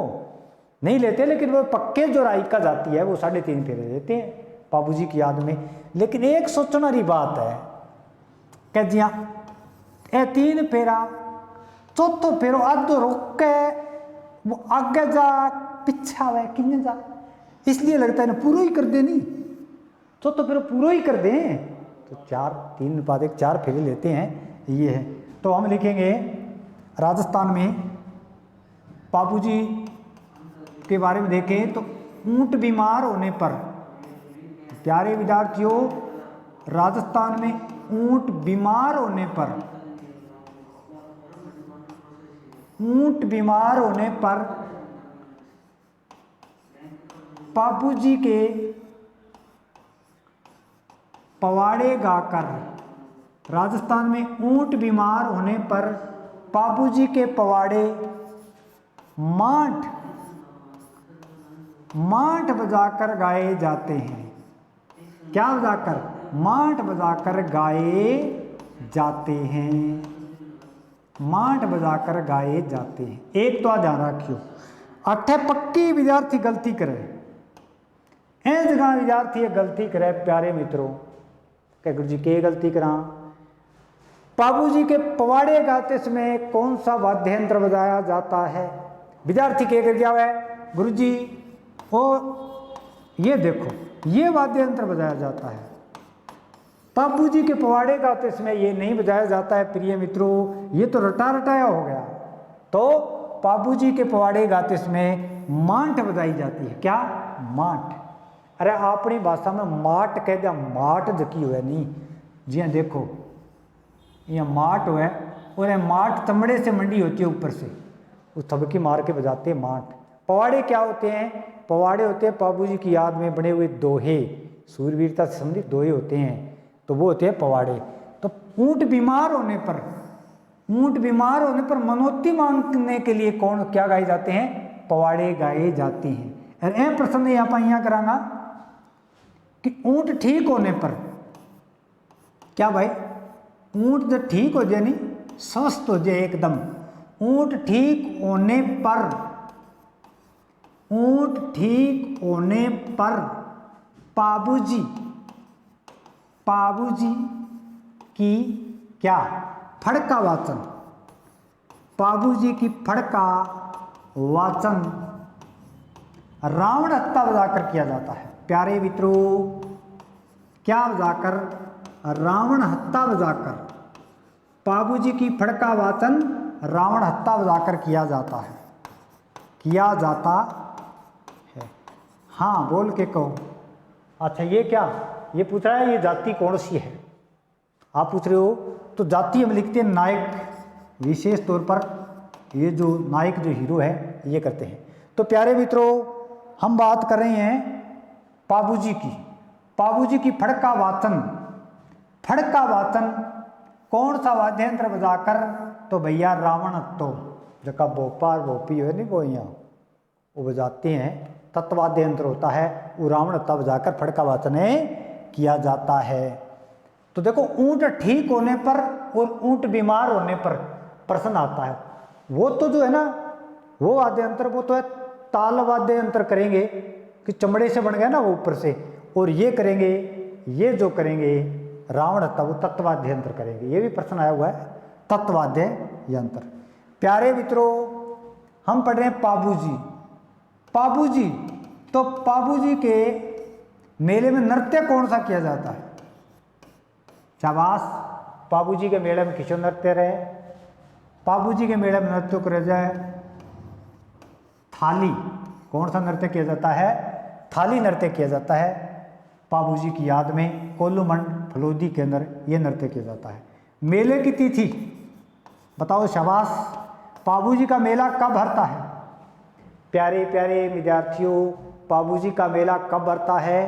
नहीं लेते, लेकिन वो पक्के जो रायका जाती है वो 3.5 फेरे देते हैं बाबूजी की याद में। लेकिन एक सोचने वाली बात है कि जी हाँ, ये 3 फेरा, चौथो फेरो आधो रोक के वो आगे जा पीछा हुआ किन्ने जा, इसलिए लगता है ना पूरा ही कर दे, नहीं चौथो फेरो पूरा ही कर दें, तो 4 फेरे लेते हैं, ये है। तो हम लिखेंगे राजस्थान में बाबूजी के बारे में देखें तो ऊंट बीमार होने पर, प्यारे विद्यार्थियों, राजस्थान में ऊंट बीमार होने पर, ऊंट बीमार होने पर बाबूजी के पवाड़े गाकर, राजस्थान में ऊंट बीमार होने पर बाबूजी के पवाड़े मांट बजाकर गाए जाते हैं। क्या बजाकर? मांट बजाकर गाए जाते हैं, मांट बजाकर गाए जाते हैं। एक तो ध्यान रखियो, अठे पक्की विद्यार्थी गलती करे, ऐ जगह विद्यार्थी गलती करे प्यारे मित्रों, क्या गुरु जी के गलती करा? बाबूजी के पवाड़े गाते समय कौन सा वाद्य यंत्र बजाया जाता है? विद्यार्थी के कर गया है गुरु जी, ओ ये देखो ये वाद्य यंत्र बजाया जाता है, बाबूजी के पवाड़े गाते समय ये नहीं बजाया जाता है प्रिय मित्रों, ये तो रटा रटाया हो गया। तो बाबूजी के पवाड़े गाते समय मांट बजाई जाती है। क्या? मांट। अरे अपनी भाषा में माट कह दिया, माट जकी हुआ नहीं जी हाँ, देखो ये माट हुआ और ये माट चमड़े से मंडी होती है ऊपर से, उस थबकी मार के बजाते हैं माट। पवाड़े क्या होते हैं? पवाड़े होते हैं बाबूजी की याद में बने हुए दोहे, सूरवीरता से संबंधित दोहे होते हैं, तो वो होते हैं पवाड़े। तो ऊंट बीमार होने पर, ऊंट बीमार होने पर मनोती मांगने के लिए कौन क्या गाए जाते हैं? पवाड़े गाए जाते हैं। और यह प्रश्न यहाँ पर यहाँ करांगा कि ऊंट ठीक होने पर, क्या भाई ऊंट जब ठीक हो जाए, नहीं स्वस्थ हो जाए एकदम, ऊंट ठीक होने पर, ऊंट ठीक होने पर बाबूजी की क्या? फड़का वाचन, बाबूजी की फड़का वाचन रावण हत्ता बजाकर किया जाता है। प्यारे मित्रों, क्या बजाकर? रावण हत्ता बजाकर, बाबूजी की फड़का वाचन रावण हत्ता बजाकर किया जाता है, किया जाता है। हाँ बोल के कहो। अच्छा ये क्या, ये पूछ रहा है ये जाति कौन सी है, आप पूछ रहे हो। तो जाति हम लिखते हैं नायक, विशेष तौर पर ये जो नायक जो हीरो है ये करते हैं। तो प्यारे मित्रों, हम बात कर रहे हैं बाबूजी की, बाबूजी की फड़का वाचन, फड़का वाचन कौन सा वाद्य यंत्र बजाकर? तो भैया रावण हत्तो, जका भोपा और भोपी है नहीं वो यहाँ वो बजाते हैं, तत्वाद्य यंत्र होता है, वो रावण हत्ता बजाकर फड़का वाचन किया जाता है। तो देखो ऊंट ठीक होने पर और ऊंट बीमार होने पर प्रश्न आता है, वो तो जो है ना वो वाद्य यंत्र, वो तो है ताल वाद्य यंत्र करेंगे कि चमड़े से बन गया ना वो ऊपर से, और ये करेंगे, ये जो करेंगे रावण हत्ता वो तत्वाद्य यंत्र करेंगे। ये भी प्रश्न आया हुआ है, तत्वाद्य यंत्र। प्यारे मित्रों, हम पढ़ रहे हैं बाबूजी, बाबूजी, तो बाबूजी के मेले में नृत्य कौन सा किया जाता है? शाबाश, बाबूजी के मेले में किशोर नृत्य रहे, बाबूजी के मेले में नृत्य कर जाए थाली, कौन सा नृत्य किया जाता है? थाली नृत्य किया जाता है बाबूजी की याद में, कोल्लूमंड फलोदी के अंदर ये नृत्य किया जाता है। मेले की तिथि बताओ, शाबाश, बाबूजी का मेला कब भरता है? प्यारे प्यारे विद्यार्थियों, बाबूजी का मेला कब भरता है?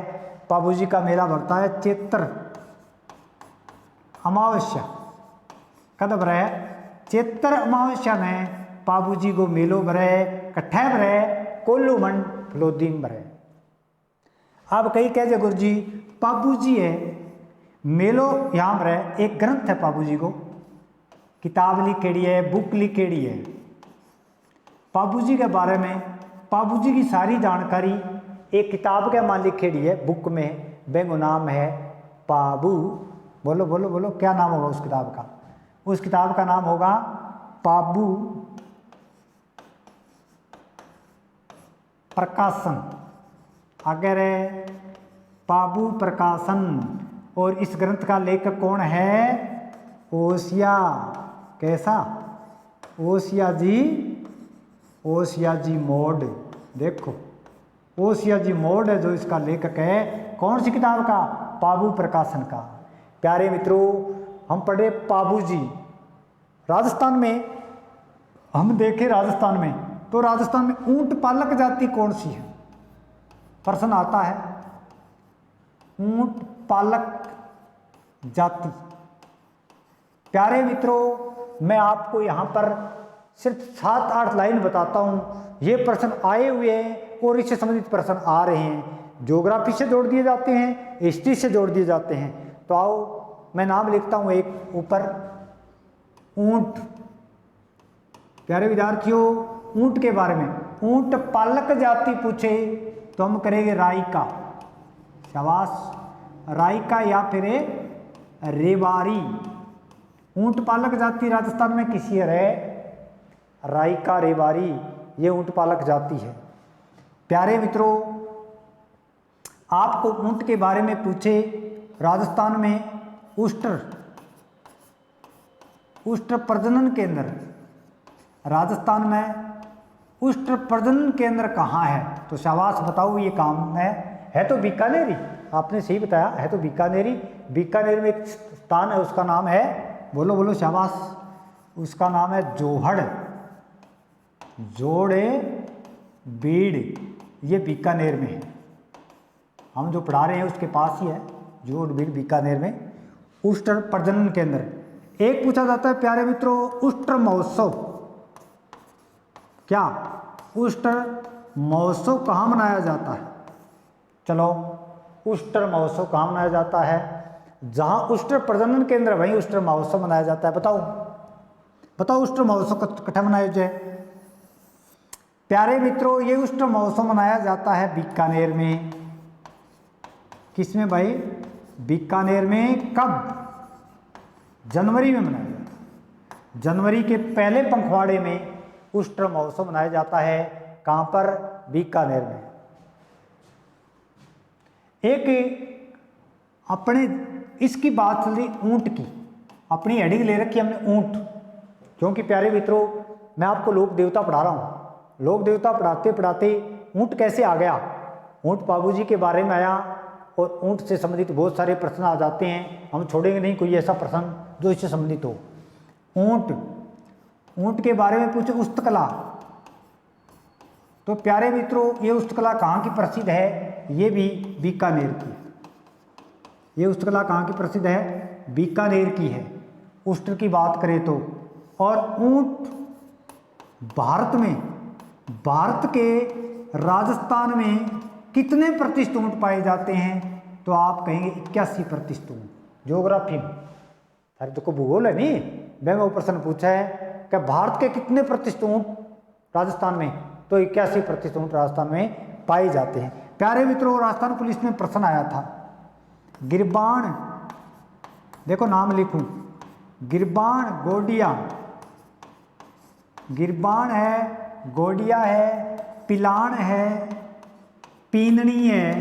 बाबूजी का मेला भरता है चैत्र अमावस्या। कब भरे? चैत्र अमावस्या में बाबूजी को मेलो भरे, कट्ठे भरे, कोल्लूमंड फलोदी में भरे। अब कई कह जे गुरु जी बाबूजी है मेलो यहाँ भरे, एक ग्रंथ है बाबूजी को, किताब लिखेड़ी है, बुक लिखेड़ी है। बाबूजी के बारे में, बाबूजी की सारी जानकारी एक किताब के मां लिखेड़ी है, बुक में। बेगो नाम है बाबू। बोलो बोलो बोलो, क्या नाम होगा उस किताब का? उस किताब का नाम होगा बाबू प्रकाशन। अगर बाबू प्रकाशन। और इस ग्रंथ का लेखक कौन है? ओसिया। कैसा? ओसिया जी, ओसिया जी मोड। देखो, ओसिया जी मोड है जो इसका लेखक है। कौन सी किताब का? बाबू प्रकाशन का। प्यारे मित्रों, हम पढ़े बाबू जी। राजस्थान में हम देखें, राजस्थान में तो राजस्थान में ऊंट पालक जाति कौन सी है? प्रश्न आता है, ऊंट पालक जाति। प्यारे मित्रों, मैं आपको यहाँ पर सिर्फ 7-8 लाइन बताता हूँ। ये प्रश्न आए हुए हैं और इससे संबंधित प्रश्न आ रहे हैं। ज्योग्राफी से जोड़ दिए जाते हैं, हिस्ट्री से जोड़ दिए जाते हैं। तो आओ मैं नाम लिखता हूँ एक ऊपर, ऊंट। प्यारे विद्यार्थियों, ऊंट के बारे में, ऊंट पालक जाति पूछे तो हम करेंगे राइका। शाबाश। राइका या फिर रेवारी। ऊंट पालक जाति राजस्थान में किसी है? राइका, रेवारी, ये ऊंट पालक जाति है। प्यारे मित्रों, आपको ऊंट के बारे में पूछे, राजस्थान में उष्ट्र प्रजनन केंद्र, राजस्थान में उष्ट्र प्रजनन केंद्र कहाँ है? तो शाबाश, बताओ ये काम है तो बीकानेरी। आपने सही बताया, है तो बीकानेरी। बीकानेर में एक स्थान है, उसका नाम है, बोलो बोलो शाबाश, उसका नाम है जोहड़, जोड़े बीड़। ये बीकानेर में है। हम जो पढ़ा रहे हैं उसके पास ही है, जोड़ बीड़, बीकानेर में उष्ट्र प्रजनन केंद्र। एक पूछा जाता है प्यारे मित्रों, उष्ट्र महोत्सव। क्या उष्ट्र महोत्सव कहाँ मनाया जाता है? चलो, उष्ट्र महोत्सव कहाँ मनाया जाता है? जहाँ उष्ट्र प्रजनन केंद्र वहीं उष्ट्र महोत्सव मनाया जाता है। बताओ बताओ, उष्ट्र महोत्सव कहाँ मनाया जाए? प्यारे मित्रों, ये उष्ट्र महोत्सव मनाया जाता है बीकानेर में। किसमें भाई? बीकानेर में। कब? जनवरी में मनाया जाता है। जनवरी के पहले पंखवाड़े में उष्ट्र महोत्सव मनाया जाता है। कहाँ पर? बीकानेर में। एक अपने इसकी बात चल रही ऊंट की, अपनी हेडिंग ले रखी हमने ऊंट, क्योंकि प्यारे मित्रों मैं आपको लोक देवता पढ़ा रहा हूँ। लोक देवता पढ़ाते पढ़ाते ऊंट कैसे आ गया? ऊंट बाबूजी के बारे में आया और ऊंट से संबंधित बहुत सारे प्रश्न आ जाते हैं। हम छोड़ेंगे नहीं कोई ऐसा प्रश्न जो इससे संबंधित हो। ऊंट के बारे में पूछे, उस्तकला। तो प्यारे मित्रों, ये उस्तकला कहाँ की प्रसिद्ध है? ये भी बीकानेर की है। ये उस्तकला कहाँ की प्रसिद्ध है? बीकानेर की है। उष्ट्र की बात करें तो। और ऊंट भारत में, भारत के राजस्थान में कितने प्रतिशत ऊंट पाए जाते हैं? तो आप कहेंगे 81% ऊंट। ज्योग्राफी में, अरे देखो भूगोल है नहीं, मैं वो प्रश्न पूछा है कि भारत के कितने प्रतिशत ऊंट राजस्थान में? तो 81% ऊंट राजस्थान में पाए जाते हैं। प्यारे मित्रों, राजस्थान पुलिस में प्रश्न आया था, गिरबाण, देखो नाम लिखूं, गिरबाण गोडिया, गिरबाण है, गोडिया है, पिलान है, पीननी है,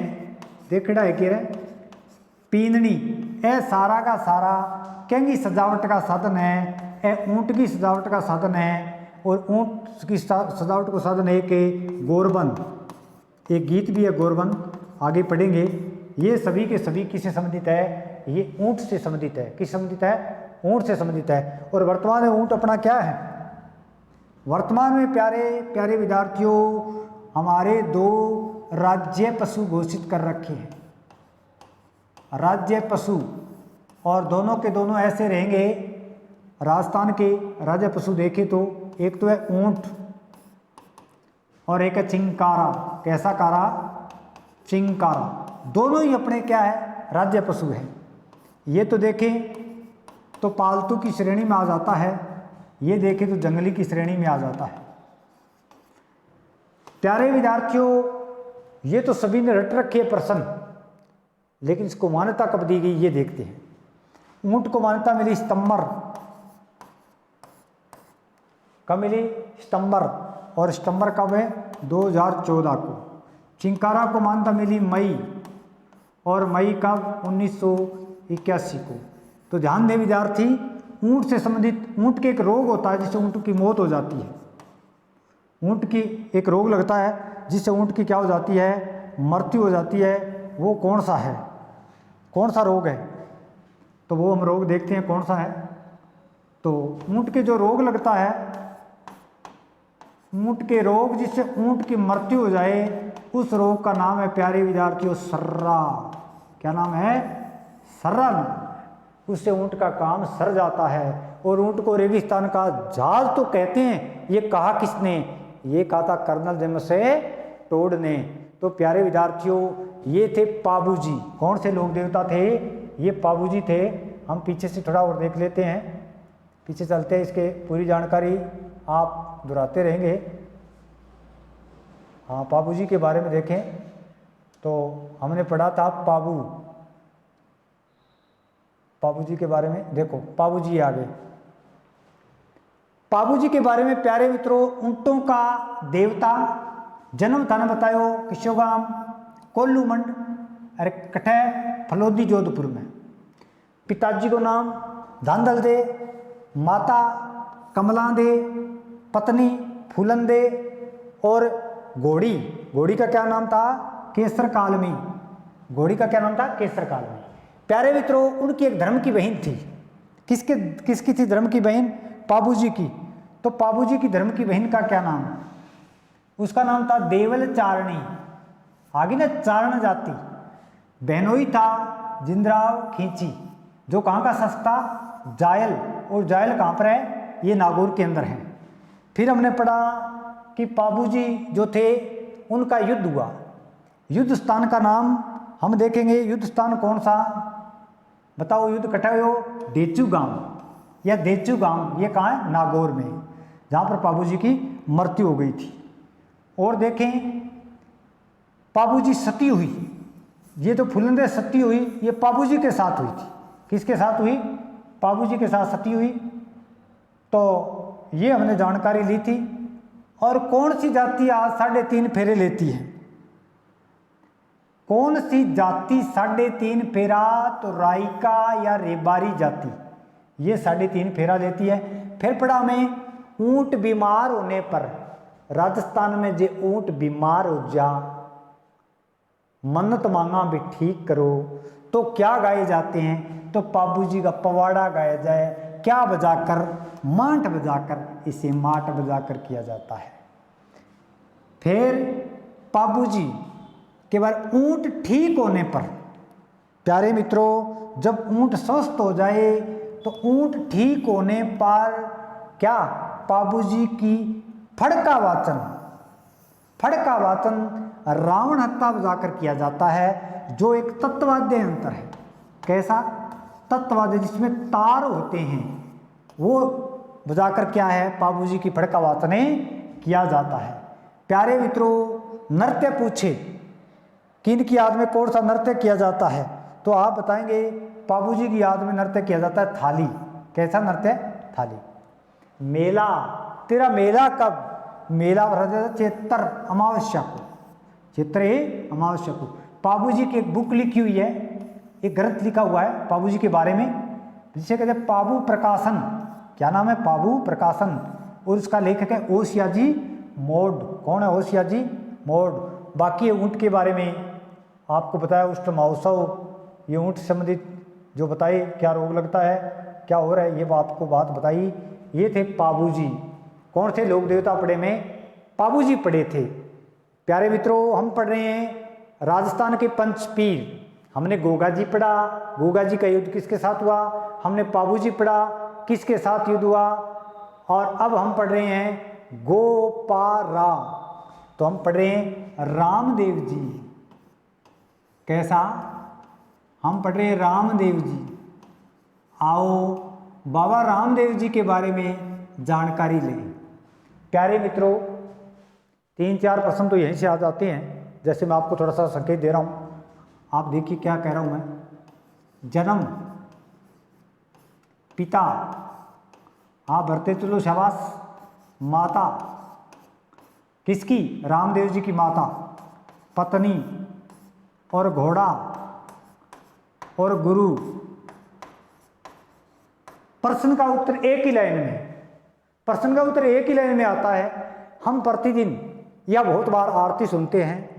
देखड़ा है कि पीननी, ए सारा का सारा केंगी सजावट का साधन है, ए ऊंट की सजावट का साधन है। और ऊंट की सजावट को साधन है कि गोरबंद, एक गीत भी है गोरबंद, आगे पढ़ेंगे। ये सभी के सभी किससे संबंधित है? ये ऊंट से संबंधित है। किस संबंधित है? ऊंट से संबंधित है। और वर्तमान में ऊंट अपना क्या है? वर्तमान में प्यारे प्यारे विद्यार्थियों, हमारे 2 राज्य पशु घोषित कर रखे हैं, राज्य पशु, और दोनों के दोनों ऐसे रहेंगे। राजस्थान के राज्य पशु देखें तो एक तो है ऊंट और एक है चिंकारा। कैसा कारा? चिंकारा। दोनों ही अपने क्या है? राज्य पशु हैं। ये तो देखें तो पालतू की श्रेणी में आ जाता है ये देखें तो जंगली की श्रेणी में आ जाता है। प्यारे विद्यार्थियों, ये तो सभी ने रट रखे प्रश्न, लेकिन इसको मान्यता कब दी गई ये देखते हैं। ऊंट को मान्यता मिली सितंबर, कब मिली? सितंबर, और सितंबर कब है? 2014 को। चिंकारा को मान्यता मिली मई, और मई कब? 1981 को। तो ध्यान दें विद्यार्थी, ऊंट से संबंधित, ऊंट के एक रोग होता है जिससे ऊंट की मौत हो जाती है। ऊंट की एक रोग लगता है जिससे ऊंट की क्या हो जाती है? मृत्यु हो जाती है। वो कौन सा है? कौन सा रोग है? तो वो हम रोग देखते हैं कौन सा है। तो ऊंट के जो रोग लगता है, ऊंट के रोग जिससे ऊंट की मृत्यु हो जाए, उस रोग का नाम है प्यारे विद्यार्थियों सर्रा। क्या नाम है? सर्रा नाम। उससे ऊंट का काम सर जाता है और ऊंट को रेगिस्तान का जहाज तो कहते हैं। ये कहा किसने? ये कहा था कर्नल जेम्स टोड ने। तो प्यारे विद्यार्थियों, ये थे पाबूजी। कौन से लोक देवता थे? ये पाबूजी थे। हम पीछे से थोड़ा और देख लेते हैं, पीछे चलते हैं, इसके पूरी जानकारी आप दोहराते रहेंगे। हाँ, पाबूजी के बारे में देखें तो हमने पढ़ा था पाबूजी के बारे में। देखो पाबूजी आ गए। पाबूजी के बारे में प्यारे मित्रों, ऊंटों का देवता, जन्म थाने बतायो किशोगाम कोल्लूमंड अरे कठै फलोदी जोधपुर में। पिताजी को नाम धांधल दे, माता कमला दे, पत्नी फूलन दे, और घोड़ी का क्या नाम था? केसर कालमी। घोड़ी का क्या नाम था? केसर कालमी। प्यारे मित्रों, उनकी एक धर्म की बहन थी। किसकी थी धर्म की बहन? पाबूजी की। तो पाबूजी की धर्म की बहन का क्या नाम? उसका नाम था देवल चारणी। आगे ना चारण जाति। बहनोई था जिंदराव खींची, जो कहाँ का सस्ता? जायल। और जायल कहाँ पर है? ये नागौर के अंदर है। फिर हमने पढ़ा कि पाबूजी जो थे उनका युद्ध हुआ। युद्ध स्थान का नाम हम देखेंगे। युद्ध स्थान कौन सा? बताओ, युद्ध कटायो डेचू गांव या देचू गांव, ये कहाँ है? नागौर में, जहाँ पर पाबूजी की मृत्यु हो गई थी। और देखें, पाबूजी सती हुई। ये तो फुलंदे सती हुई, ये पाबूजी के साथ हुई थी। किसके साथ हुई? पाबूजी के साथ सती हुई। तो ये हमने जानकारी ली थी। और कौन सी जाति आज 3.5 फेरे लेती है? कौन सी जाति 3.5 फेरा? तो राइका या रेबारी जाति, ये 3.5 फेरा लेती है। फिर पढ़ा हमें, ऊंट बीमार होने पर, राजस्थान में जे ऊंट बीमार हो जा, मन्नत मांगा भी ठीक करो, तो क्या गाए जाते हैं? तो पाबूजी का पवाड़ा गाया जाए। क्या बजाकर? मांट बजाकर। इसे माट बजाकर किया जाता है। फिर पाबूजी के बाद ऊंट ठीक होने पर, प्यारे मित्रों, जब ऊंट स्वस्थ हो जाए तो ऊंट ठीक होने पर क्या? पाबूजी की फड़का वाचन रावण हत्ता बजाकर किया जाता है, जो एक तत्ववाद्य यंत्र है। कैसा? तत्ववाद्य, जिसमें तार होते हैं, वो बजाकर क्या है? पाबूजी की फड़का वाचने किया जाता है। प्यारे मित्रों, नृत्य पूछे किन की याद में कौन सा नृत्य किया जाता है? तो आप बताएंगे पाबूजी की याद में नृत्य किया जाता है थाली। कैसा नृत्य? थाली। मेला, तेरा मेला कब? मेला चैत्र अमावस्या को, चैत्र अमावस्या को। पाबूजी की एक बुक लिखी हुई है, एक ग्रंथ लिखा हुआ है पाबूजी के बारे में, जिसे कहते हैं पाबू प्रकाशन। क्या नाम है? पाबू प्रकाशन। और उसका लेखक है ओसियाजी मोड। कौन है? ओसियाजी मोड। बाकी ऊंट के बारे में आपको बताया, उष्ट महोत्सव, ये ऊंट से संबंधित जो बताए, क्या रोग लगता है, क्या हो रहा है, ये आपको बात बताई। ये थे पाबूजी। कौन से लोक देवता पढ़े में? पाबूजी पढ़े थे। प्यारे मित्रों, हम पढ़ रहे हैं राजस्थान के पंचपीर। हमने गोगा जी पढ़ा, गोगा जी का युद्ध किसके साथ हुआ? हमने पाबूजी पढ़ा, किसके साथ युद्ध हुआ? और अब हम पढ़ रहे हैं गोपारा। तो हम पढ़ रहे हैं रामदेव जी। कैसा? हम पढ़ रहे हैं रामदेव जी। आओ बाबा रामदेव जी के बारे में जानकारी लें। प्यारे मित्रों, 3-4 प्रश्न तो यहीं से आ जाते हैं। जैसे मैं आपको थोड़ा सा संकेत दे रहा हूँ, आप देखिए क्या कह रहा हूँ मैं। जन्म, पिता, हाँ भरते चलो शाबाश। माता, किसकी? रामदेव जी की माता। पत्नी और घोड़ा और गुरु। प्रश्न का उत्तर एक ही लाइन में, प्रश्न का उत्तर एक ही लाइन में आता है। हम प्रतिदिन या बहुत बार आरती सुनते हैं,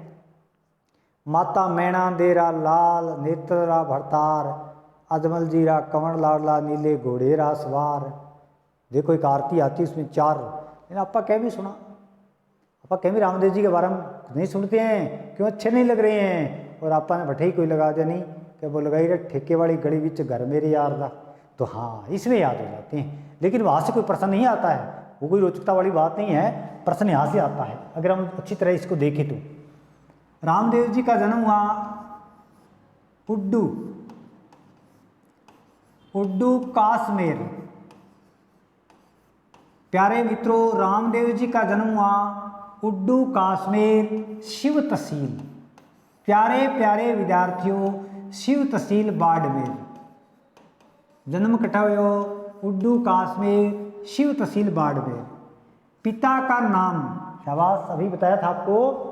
माता मैणा देरा लाल नेत्रा भरतार, अजमल जीरा कंवर लाडला नीले घोड़े रा सवार। देखो एक आरती आती है, उसमें 4, लेकिन आपा कह भी सुना, आपा कह भी रामदेव जी के बारे में नहीं सुनते हैं, क्यों अच्छे नहीं लग रहे हैं। और आपा ने भट्टे ही कोई लगा दिया, नहीं क्या वो लगाई रहे ठेके वाली गली बिच घर मेरे यार दा, तो हाँ इसमें याद हो जाते हैं। लेकिन वहाँ से कोई प्रश्न नहीं आता है, वो कोई रोचकता वाली बात नहीं है, प्रश्न यहाँ से आता है अगर हम अच्छी तरह इसको देखें तो। रामदेव जी का जन्म हुआ उड्डू, उड्डू काश्मीर। प्यारे मित्रों, रामदेव जी का जन्म हुआ उड्डू काश्मीर शिव तहसील। प्यारे प्यारे विद्यार्थियों, शिव तहसील बाड़मेर। जन्म कटा हुआ उड्डू काश्मीर शिव तहसील बाड़मेर। पिता का नाम, शाबाश अभी बताया था आपको,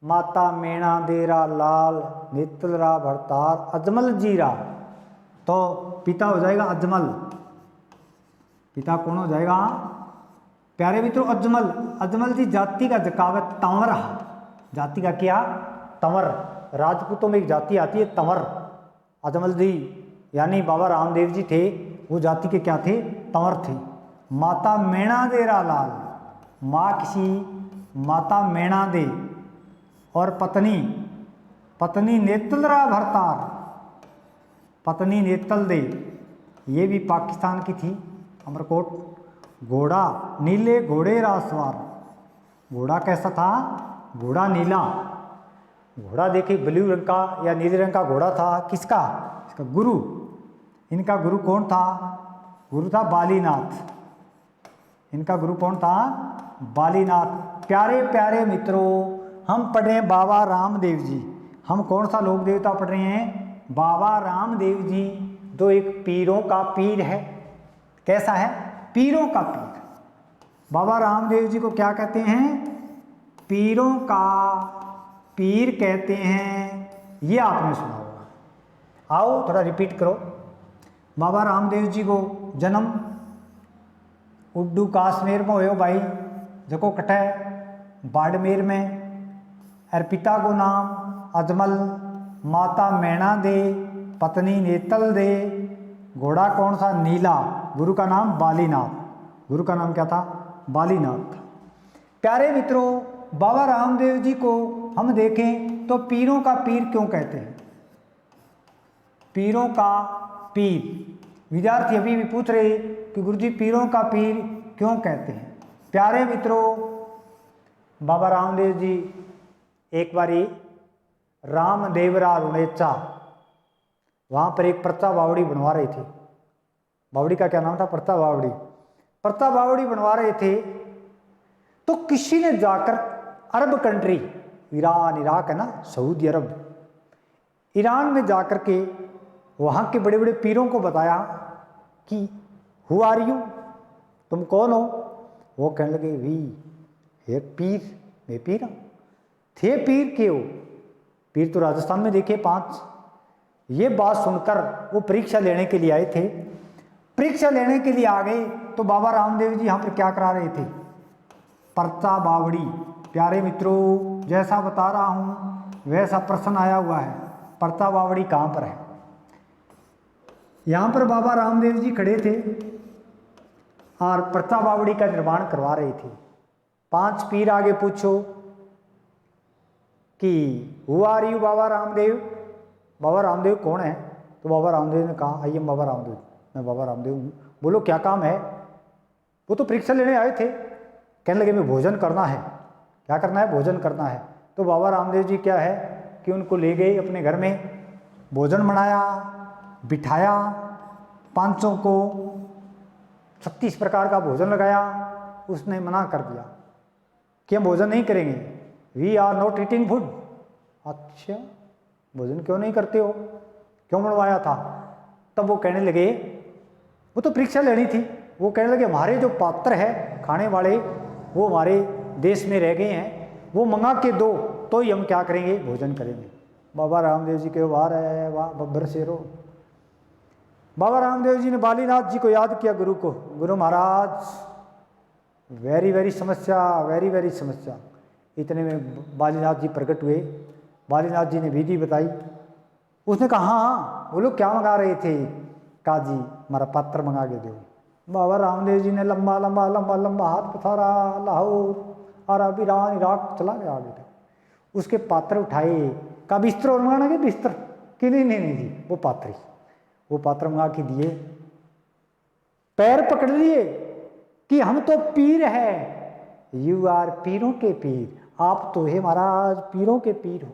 माता मैणा देरा लाल नेत्रा भरतार अजमल जीरा। तो पिता हो जाएगा अजमल, पिता कौन हो जाएगा? प्यारे मित्रों अजमल, अजमल जी जाति का जकावत तंवर, जाति का क्या? तंवर। राजपूतों में एक जाति आती है तंवर। अजमल जी यानी बाबा रामदेव जी थे, वो जाति के क्या थे? तंवर थे। माता मैणा देरा लाल, माँ किसी माता मैणा दे, और पत्नी, पत्नी नेतलरा भरतार, पत्नी नेतल दे, ये भी पाकिस्तान की थी, अमरकोट। घोड़ा नीले घोड़े रासवार, घोड़ा कैसा था? घोड़ा नीला। घोड़ा देखिए ब्लू रंग का या नीले रंग का घोड़ा था, किसका? इसका गुरु। इनका गुरु कौन था? गुरु था बालीनाथ। इनका गुरु कौन था? बालीनाथ। प्यारे प्यारे मित्रों, हम पढ़ रहे हैं बाबा रामदेव जी। हम कौन सा लोक देवता पढ़ रहे हैं? बाबा रामदेव जी, जो एक पीरों का पीर है। कैसा है? पीरों का पीर। बाबा रामदेव जी को क्या कहते हैं? पीरों का पीर कहते हैं। ये आपने सुना होगा। आओ थोड़ा रिपीट करो। बाबा रामदेव जी को जन्म उड्डू काश्मीर में हो भाई, जको कटे बाड़मेर में। और पिता को नाम अजमल, माता मैणा दे, पत्नी नेतल दे, घोड़ा कौन सा? नीला। गुरु का नाम बालीनाथ। गुरु का नाम क्या था? बालीनाथ। प्यारे मित्रों, बाबा रामदेव जी को हम देखें तो पीरों का पीर क्यों कहते हैं? पीरों का पीर। विद्यार्थी अभी भी पूछ रहे कि गुरुजी पीरों का पीर क्यों कहते हैं? प्यारे मित्रों, बाबा रामदेव जी एक बारी रामदेवरा रुणेचा, वहाँ पर एक प्रता बावड़ी बनवा रहे थे। बावड़ी का क्या नाम था? प्रता बावड़ी। प्रता बावड़ी बनवा रहे थे तो किसी ने जाकर अरब कंट्री, ईरान, इराक है ना, सऊदी अरब, ईरान में जाकर के वहाँ के बड़े बड़े पीरों को बताया कि हु आर यू, तुम कौन हो? वो कहने लगे वी हे पीर, मैं पीर हूँ। थे पीर के हो? पीर तो राजस्थान में देखे 5। ये बात सुनकर वो परीक्षा लेने के लिए आए थे। परीक्षा लेने के लिए आ गए तो बाबा रामदेव जी यहाँ पर क्या करा रहे थे? प्रता बावड़ी। प्यारे मित्रों, जैसा बता रहा हूँ वैसा प्रश्न आया हुआ है। प्रता बावड़ी कहाँ पर है? यहाँ पर बाबा रामदेव जी खड़े थे और प्रता बावड़ी का निर्माण करवा रहे थे। 5 पीर आगे पूछो कि who are you Baba Ramdev, Baba Ramdev कौन है? तो बाबा रामदेव ने कहा आई एम बाबा रामदेव, मैं बाबा रामदेव हूँ। बोलो क्या काम है? वो तो परीक्षा लेने आए थे। कहने लगे मैं भोजन करना है। क्या करना है? भोजन करना है। तो बाबा रामदेव जी क्या है कि उनको ले गए अपने घर में, भोजन बनाया, बिठाया 5 को, 36 प्रकार का भोजन लगाया, उसने मना कर दिया कि हम भोजन नहीं करेंगे, we are not eating food. अच्छा, भोजन क्यों नहीं करते हो, क्यों बनवाया था? तब वो कहने लगे, वो तो परीक्षा लेनी थी, वो कहने लगे हमारे जो पात्र है खाने वाले वो हमारे देश में रह गए हैं, वो मंगा के दो तो ही हम क्या करेंगे, भोजन करेंगे। बाबा रामदेव जी के वाह है, वाह बब्बर शेरो। बाबा रामदेव जी ने बालीनाथ जी को याद किया, गुरु को, गुरु महाराज वेरी वेरी समस्या, वेरी वेरी समस्या। इतने में बालीनाथ जी प्रकट हुए, बालीनाथ जी ने विधि बताई। उसने कहा हाँ, वो लोग क्या मंगा रहे थे? कहा जी हमारा पात्र मंगा के दो। बाबा रामदेव जी ने लंबा लंबा लंबा लंबा हाथ पथारा, लाहौर और ईरान इराक चला गया आगे तक। उसके पात्र उठाए, कहा बिस्तर और मंगाना, के बिस्तर कि नहीं नहीं नहीं जी, वो पात्र ही, वो पात्र मंगा के दिए। पैर पकड़ लिए कि हम तो पीर है, यू आर पीरों के पीर, आप तो है महाराज पीरों के पीर हो।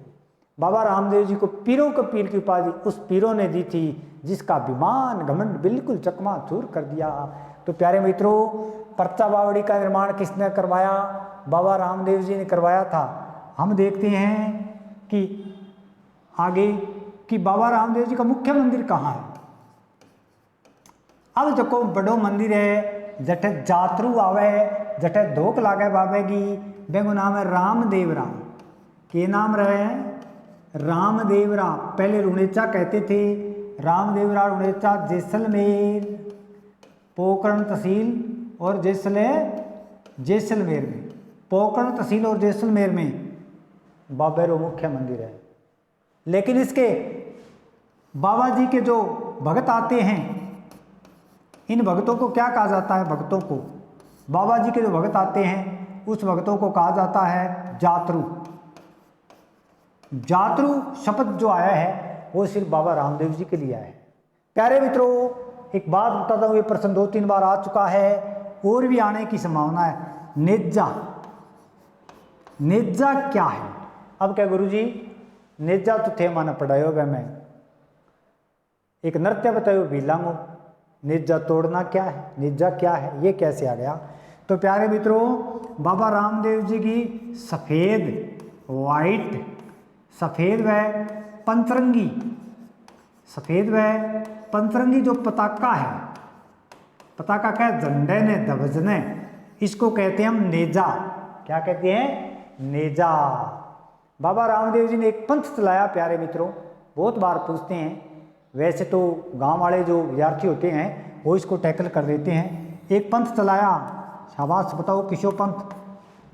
बाबा रामदेव जी को पीरों के पीर की उपाधि उस पीरों ने दी थी जिसका अभिमान घमंड बिल्कुल चकमाचूर कर दिया। तो प्यारे मित्रों, पर्चा बावड़ी का निर्माण किसने करवाया? बाबा रामदेव जी ने करवाया था। हम देखते हैं कि आगे कि बाबा रामदेव जी का मुख्य मंदिर कहाँ है। अब देखो बड़ो मंदिर है, जठे जातरू आवे, जठे धोख लागे बाबे की, बेगो नाम है रामदेवरा। के नाम रहे हैं? रामदेवरा। पहले रुणेचा कहते थे, रामदेवरा रुणेचा जैसलमेर, पोकरण तहसील और जैसलमेर में, पोकरण तहसील और जैसलमेर में बाबेरो मुख्य मंदिर है। लेकिन इसके बाबा जी के जो भगत आते हैं, इन भक्तों को क्या कहा जाता है? भक्तों को, बाबा जी के जो भगत आते हैं उस भक्तों को कहा जाता है जातरू। जातरू शब्द जो आया है वो सिर्फ बाबा रामदेव जी के लिए आया है। प्यारे मित्रों, एक बात बताता हूँ, ये प्रश्न 2-3 बार आ चुका है और भी आने की संभावना है। नेजा, नेजा क्या है? अब क्या गुरुजी, नेजा तो थे माना पढ़ायो वह मैं एक नृत्य बतायो भीलांगो, नेजा तोड़ना क्या है, नेजा क्या है, ये कैसे आ गया? तो प्यारे मित्रों, बाबा रामदेव जी की सफ़ेद वाइट, सफ़ेद व पंचरंगी, सफ़ेद व पंचरंगी जो पताका है, पताका क्या है? झंडे ने ध्वजने, इसको कहते हैं हम नेजा। क्या कहते हैं? नेजा। बाबा रामदेव जी ने एक पंथ चलाया। प्यारे मित्रों, बहुत बार पूछते हैं, वैसे तो गांव वाले जो विद्यार्थी होते हैं वो इसको टैकल कर देते हैं। एक पंथ चलाया, शाबाश बताओ किशो पंथ,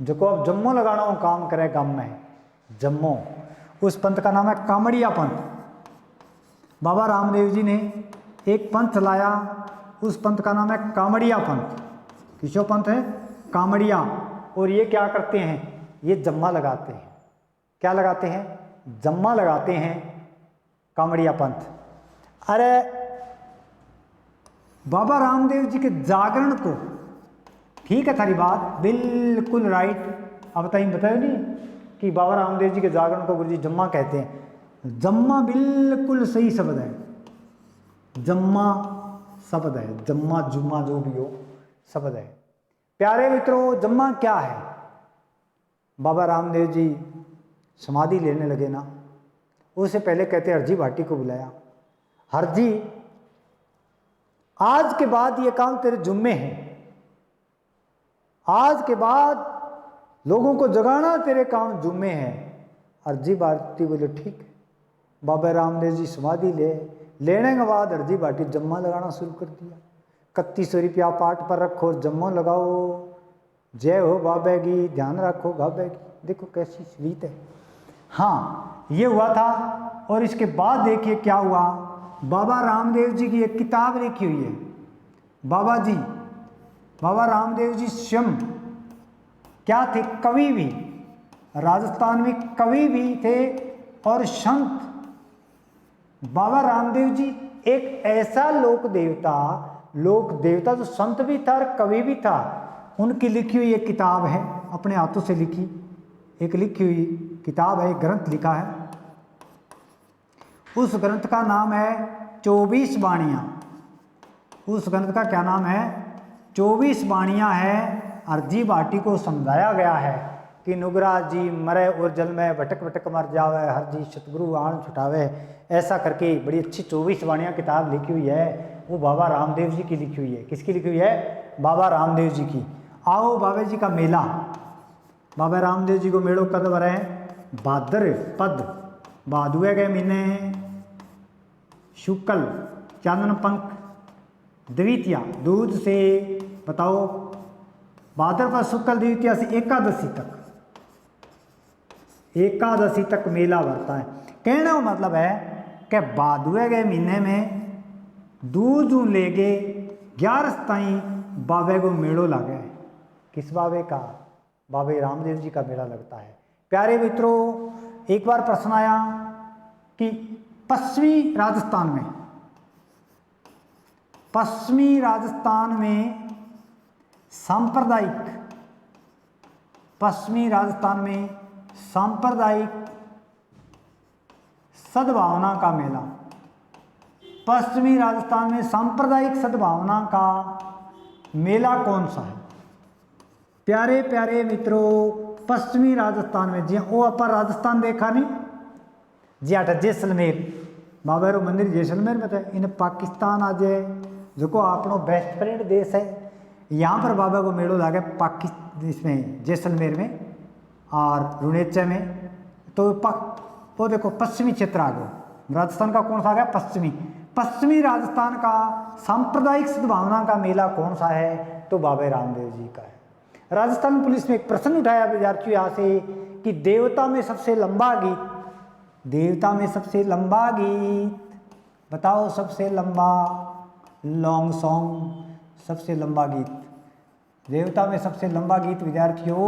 जो को अब जम्मो लगाना हो काम करे गांव में, जम्मो, उस पंथ का नाम है कामड़िया पंथ। बाबा रामदेव जी ने एक पंथ चलाया, उस पंथ का नाम है कामड़िया पंथ। किशो पंथ है? कामड़िया। और ये क्या करते हैं? ये जम्मा लगाते हैं। क्या लगाते हैं? जम्मा लगाते हैं, कामड़िया पंथ। अरे बाबा रामदेव जी के जागरण को, ठीक है थारी बात बिल्कुल राइट। अब बताइए नहीं कि बाबा रामदेव जी के जागरण को गुरुजी जम्मा कहते हैं। जम्मा बिल्कुल सही शब्द है, जम्मा शब्द है, जम्मा जुम्मा जो भी हो शब्द है। प्यारे मित्रों, जम्मा क्या है? बाबा रामदेव जी समाधि लेने लगे ना, उससे पहले कहते हरजी भाटी को बुलाया, हरजी आज के बाद ये काम तेरे जुम्मे है, आज के बाद लोगों को जगाना तेरे काम जुम्मे है। हरजी भाटी बोले ठीक है। बाबा रामदेव जी समाधि लेने के बाद हरजी भाटी जम्मा लगाना शुरू कर दिया। 3100 रुपया पाठ पर रखो, जम्मो लगाओ, जय हो बाबे की, ध्यान रखो बाबे की। देखो कैसी स्वीत है। हाँ, ये हुआ था। और इसके बाद देखिए क्या हुआ। बाबा रामदेव जी की एक किताब लिखी हुई है। बाबा रामदेव जी स्वयं क्या थे? कवि भी, राजस्थान में कवि भी थे और संत। बाबा रामदेव जी एक ऐसा लोक देवता जो संत भी था और कवि भी था। उनकी लिखी हुई एक किताब है, अपने हाथों से लिखी एक लिखी हुई किताब है, एक ग्रंथ लिखा है। उस ग्रंथ का नाम है 24 वाणियाँ। उस ग्रंथ का क्या नाम है? 24 वाणियाँ हैं और जी भाटी को समझाया गया है कि नुगरा जी मरे और जल में भटक भटक मर जावे, हर जी सतगुरु आन छुटावे। ऐसा करके बड़ी अच्छी 24 वाणियाँ किताब लिखी हुई है, वो बाबा रामदेव जी की लिखी हुई है। किसकी लिखी हुई है? बाबा रामदेव जी की। आओ बाबा जी का मेला, बाबा रामदेव जी को मेड़ो कद भरे भाद्र पद भादुए के महीने शुक्ल चांदन पंख द्वितीया दूध से बताओ भाद्रपद शुक्ल द्वितीया से एकादशी तक मेला भरता है। कहने का मतलब है कि भादुए के महीने में दूध ले गए 11 ताई बाबे को मेड़ो लागे। किस बाबे का? बाबे रामदेव जी का मेला लगता है। प्यारे मित्रों, एक बार प्रश्न आया कि पश्चिमी राजस्थान में सांप्रदायिक सद्भावना का मेला, पश्चिमी राजस्थान में सांप्रदायिक सद्भावना का मेला कौन सा है? प्यारे प्यारे मित्रों, पश्चिमी राजस्थान में जी वो अपन राजस्थान देखा नहीं जी आठ जैसलमेर बाबा रो मंदिर जैसलमेर में था। इन पाकिस्तान आज जो अपनो बेस्ट फ्रेंड देश है, यहाँ पर बाबा को मेड़ो लागे पाकिस्तान इसमें जैसलमेर में और रुणेचा में। तो वो देखो पश्चिमी क्षेत्र आ गया, राजस्थान का कौन सा आ गया? पश्चिमी राजस्थान का सांप्रदायिक सद्भावना का मेला कौन सा है? तो बाबा रामदेव जी का है। राजस्थान पुलिस में एक प्रश्न उठाया विद्यार्थियों यहाँ से कि देवता में सबसे लंबा गीत बताओ, सबसे लंबा लॉन्ग सॉन्ग, सबसे लंबा गीत देवता में सबसे लंबा गीत विद्यार्थियों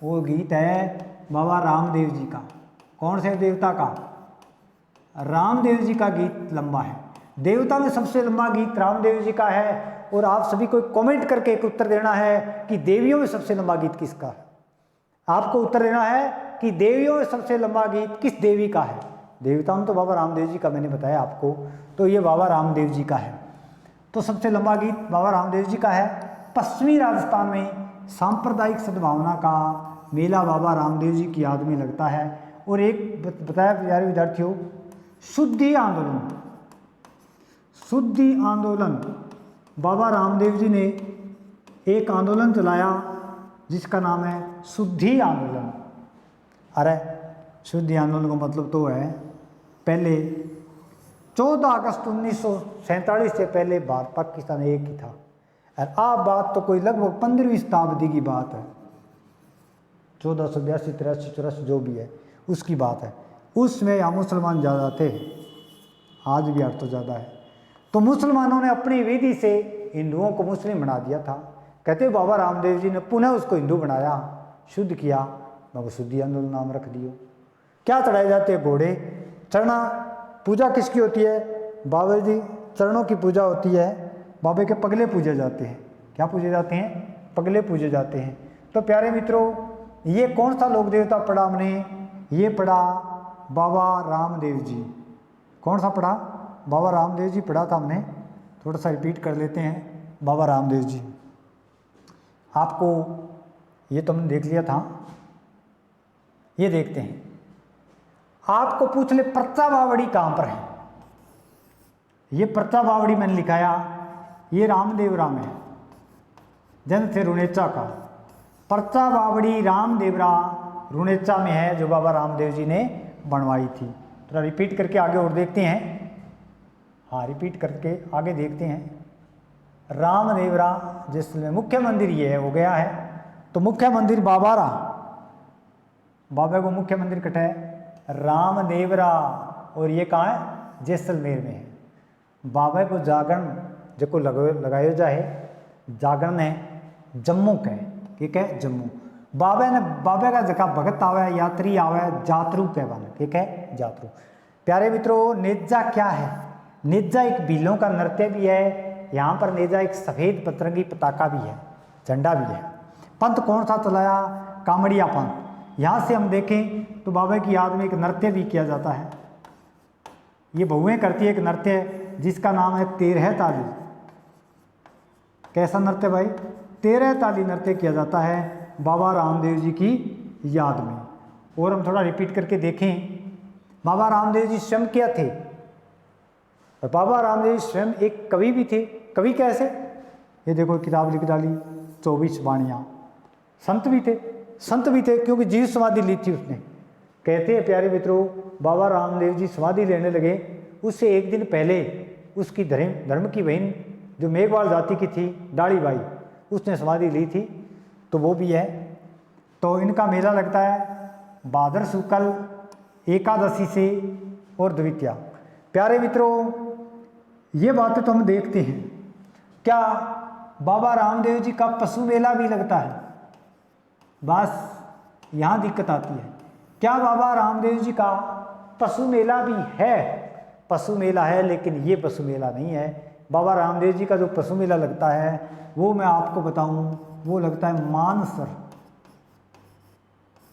वो गीत है बाबा रामदेव जी का। कौन से देवता का? रामदेव जी का गीत लंबा है। देवता में सबसे लंबा गीत रामदेव जी का है। और आप सभी को कमेंट करके एक उत्तर देना है कि देवियों में सबसे लंबा गीत किसका है। आपको उत्तर देना है कि देवियों में सबसे लंबा गीत किस देवी का है। देवता में तो बाबा रामदेव जी का मैंने बताया आपको, तो ये बाबा रामदेव जी का है। तो सबसे लंबा गीत बाबा रामदेव जी का है। पश्चिमी राजस्थान में सांप्रदायिक सद्भावना का मेला बाबा रामदेव जी की याद में लगता है। और एक बताया प्यारे विद्यार्थियों, शुद्धि आंदोलन बाबा रामदेव जी ने एक आंदोलन चलाया जिसका नाम है शुद्धि आंदोलन। अरे शुद्धि आंदोलन का मतलब तो है पहले 14 अगस्त 1947 से पहले भारत पाकिस्तान एक ही था। और आप बात तो कोई लगभग 15वीं शताब्दी की बात है, 1482 83 84 जो भी है उसकी बात है। उसमें यहाँ मुसलमान ज़्यादा थे, आज भी यार तो ज़्यादा है। तो मुसलमानों ने अपनी विधि से हिंदुओं को मुस्लिम बना दिया था। कहते बाबा रामदेव जी ने पुनः उसको हिंदू बनाया, शुद्ध किया, बाबा शुद्धि आंदोलन नाम रख दियो। क्या चढ़ाए जाते हैं? घोड़े चढ़ना। पूजा किसकी होती है? बाबा जी चरणों की पूजा होती है। बाबे के पगले पूजे जाते हैं। क्या पूजे जाते हैं? पगले पूजे जाते हैं। तो प्यारे मित्रों, ये कौन सा लोक देवता पढ़ा हमने? ये पढ़ा बाबा रामदेव जी। कौन सा पढ़ा? बाबा रामदेव जी पढ़ा था हमने। थोड़ा सा रिपीट कर लेते हैं। बाबा रामदेव जी आपको ये तो हमने देख लिया था। ये देखते हैं, आपको पूछ ले पर्चा बावड़ी कहाँ पर है? ये पर्चा बावड़ी मैंने लिखाया, ये रामदेव राम है, जन्म थे रुणेचा का। पर्चा बावड़ी रामदेवरा रुणेचा में है, जो बाबा रामदेव जी ने बनवाई थी। थोड़ा रिपीट करके आगे और देखते हैं। हाँ, रिपीट करके आगे देखते हैं। रामदेवरा जिसमें मुख्य मंदिर ये है हो गया है। तो मुख्य मंदिर बाबारा, बाबा को मुख्य मंदिर कटा है रामदेवरा, और ये कहाँ है? जैसलमेर में है। बाबा को जागरण जो लगायो जाए, जागरण है जम्मू का है। ठीक है, जम्मू। बाबा का जगह भगत आवे, यात्री आवे, जातरू कहवान। ठीक है, जातरू। प्यारे मित्रों, नेजा क्या है? नेजा एक भीलों का नृत्य भी है। यहाँ पर नेजा एक सफ़ेद पतरंगी पताका भी है, झंडा भी है। पंथ कौन सा चलाया? कामड़िया पंथ। यहाँ से हम देखें तो बाबा की याद में एक नृत्य भी किया जाता है। ये बहुएं करती है एक नृत्य जिसका नाम है 13 ताली। कैसा नृत्य भाई? 13 ताली नृत्य किया जाता है बाबा रामदेव जी की याद में। और हम थोड़ा रिपीट करके देखें, बाबा रामदेव जी स्वयं क्या थे? और बाबा रामदेव जी स्वयं एक कवि भी थे। कवि कैसे? ये देखो किताब लिख डाली 24 वाणियाँ। संत भी थे, संत भी थे क्योंकि जीव समाधि ली थी उसने। कहते हैं प्यारे मित्रों, बाबा रामदेव जी समाधि लेने लगे, उससे एक दिन पहले उसकी धर्म की बहन जो मेघवाल जाति की थी, दाढ़ी बाई, उसने समाधि ली थी, तो वो भी है। तो इनका मेला लगता है भाद्र शुक्ल एकादशी से और द्वितीया। प्यारे मित्रों, ये बातें तो हम देखते हैं। क्या बाबा रामदेव जी का पशु मेला भी लगता है? बस यहाँ दिक्कत आती है। क्या बाबा रामदेव जी का पशु मेला भी है? पशु मेला है, लेकिन ये पशु मेला नहीं है। बाबा रामदेव जी का जो पशु मेला लगता है वो मैं आपको बताऊं, वो लगता है मानसर,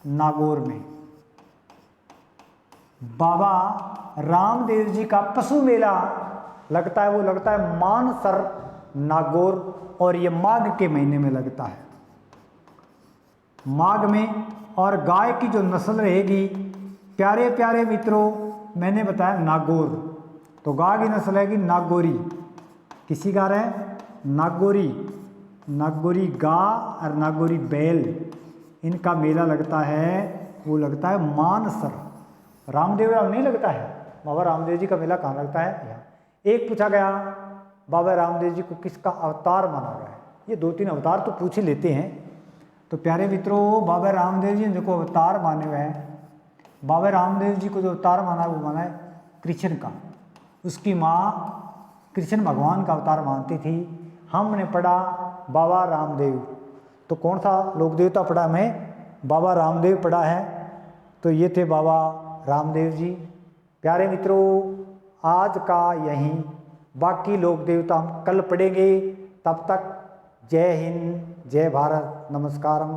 नागौर में। बाबा रामदेव जी का पशु मेला लगता है, वो लगता है मानसर, नागौर, और ये माघ के महीने में लगता है, माघ में। और गाय की जो नस्ल रहेगी, प्यारे प्यारे मित्रों, मैंने बताया नागौर, तो गाय की नस्ल रहेगी नागौरी। किसी का है नागौरी, नागौरी गाय और नागौरी बैल, इनका मेला लगता है, वो लगता है मानसर। रामदेव राव नहीं लगता है। बाबा रामदेव जी का मेला कहाँ लगता है? यहाँ। एक पूछा गया बाबा रामदेव जी को किसका अवतार माना गया है? ये 2-3 अवतार तो पूछ ही लेते हैं। तो प्यारे मित्रों, बाबा रामदेव जी ने जो अवतार माने हुए हैं, बाबा रामदेव जी को जो अवतार माना है वो माना है कृष्ण का। उसकी माँ कृष्ण भगवान का अवतार मानती थी। हमने पढ़ा बाबा रामदेव, तो कौन सा लोक देवता पढ़ा? हमें बाबा रामदेव पढ़ा है। तो ये थे बाबा रामदेव जी। प्यारे मित्रों, आज का यहीं, बाकी लोक देवता हम कल पढ़ेंगे। तब तक जय हिंद, जय भारत, नमस्कारम।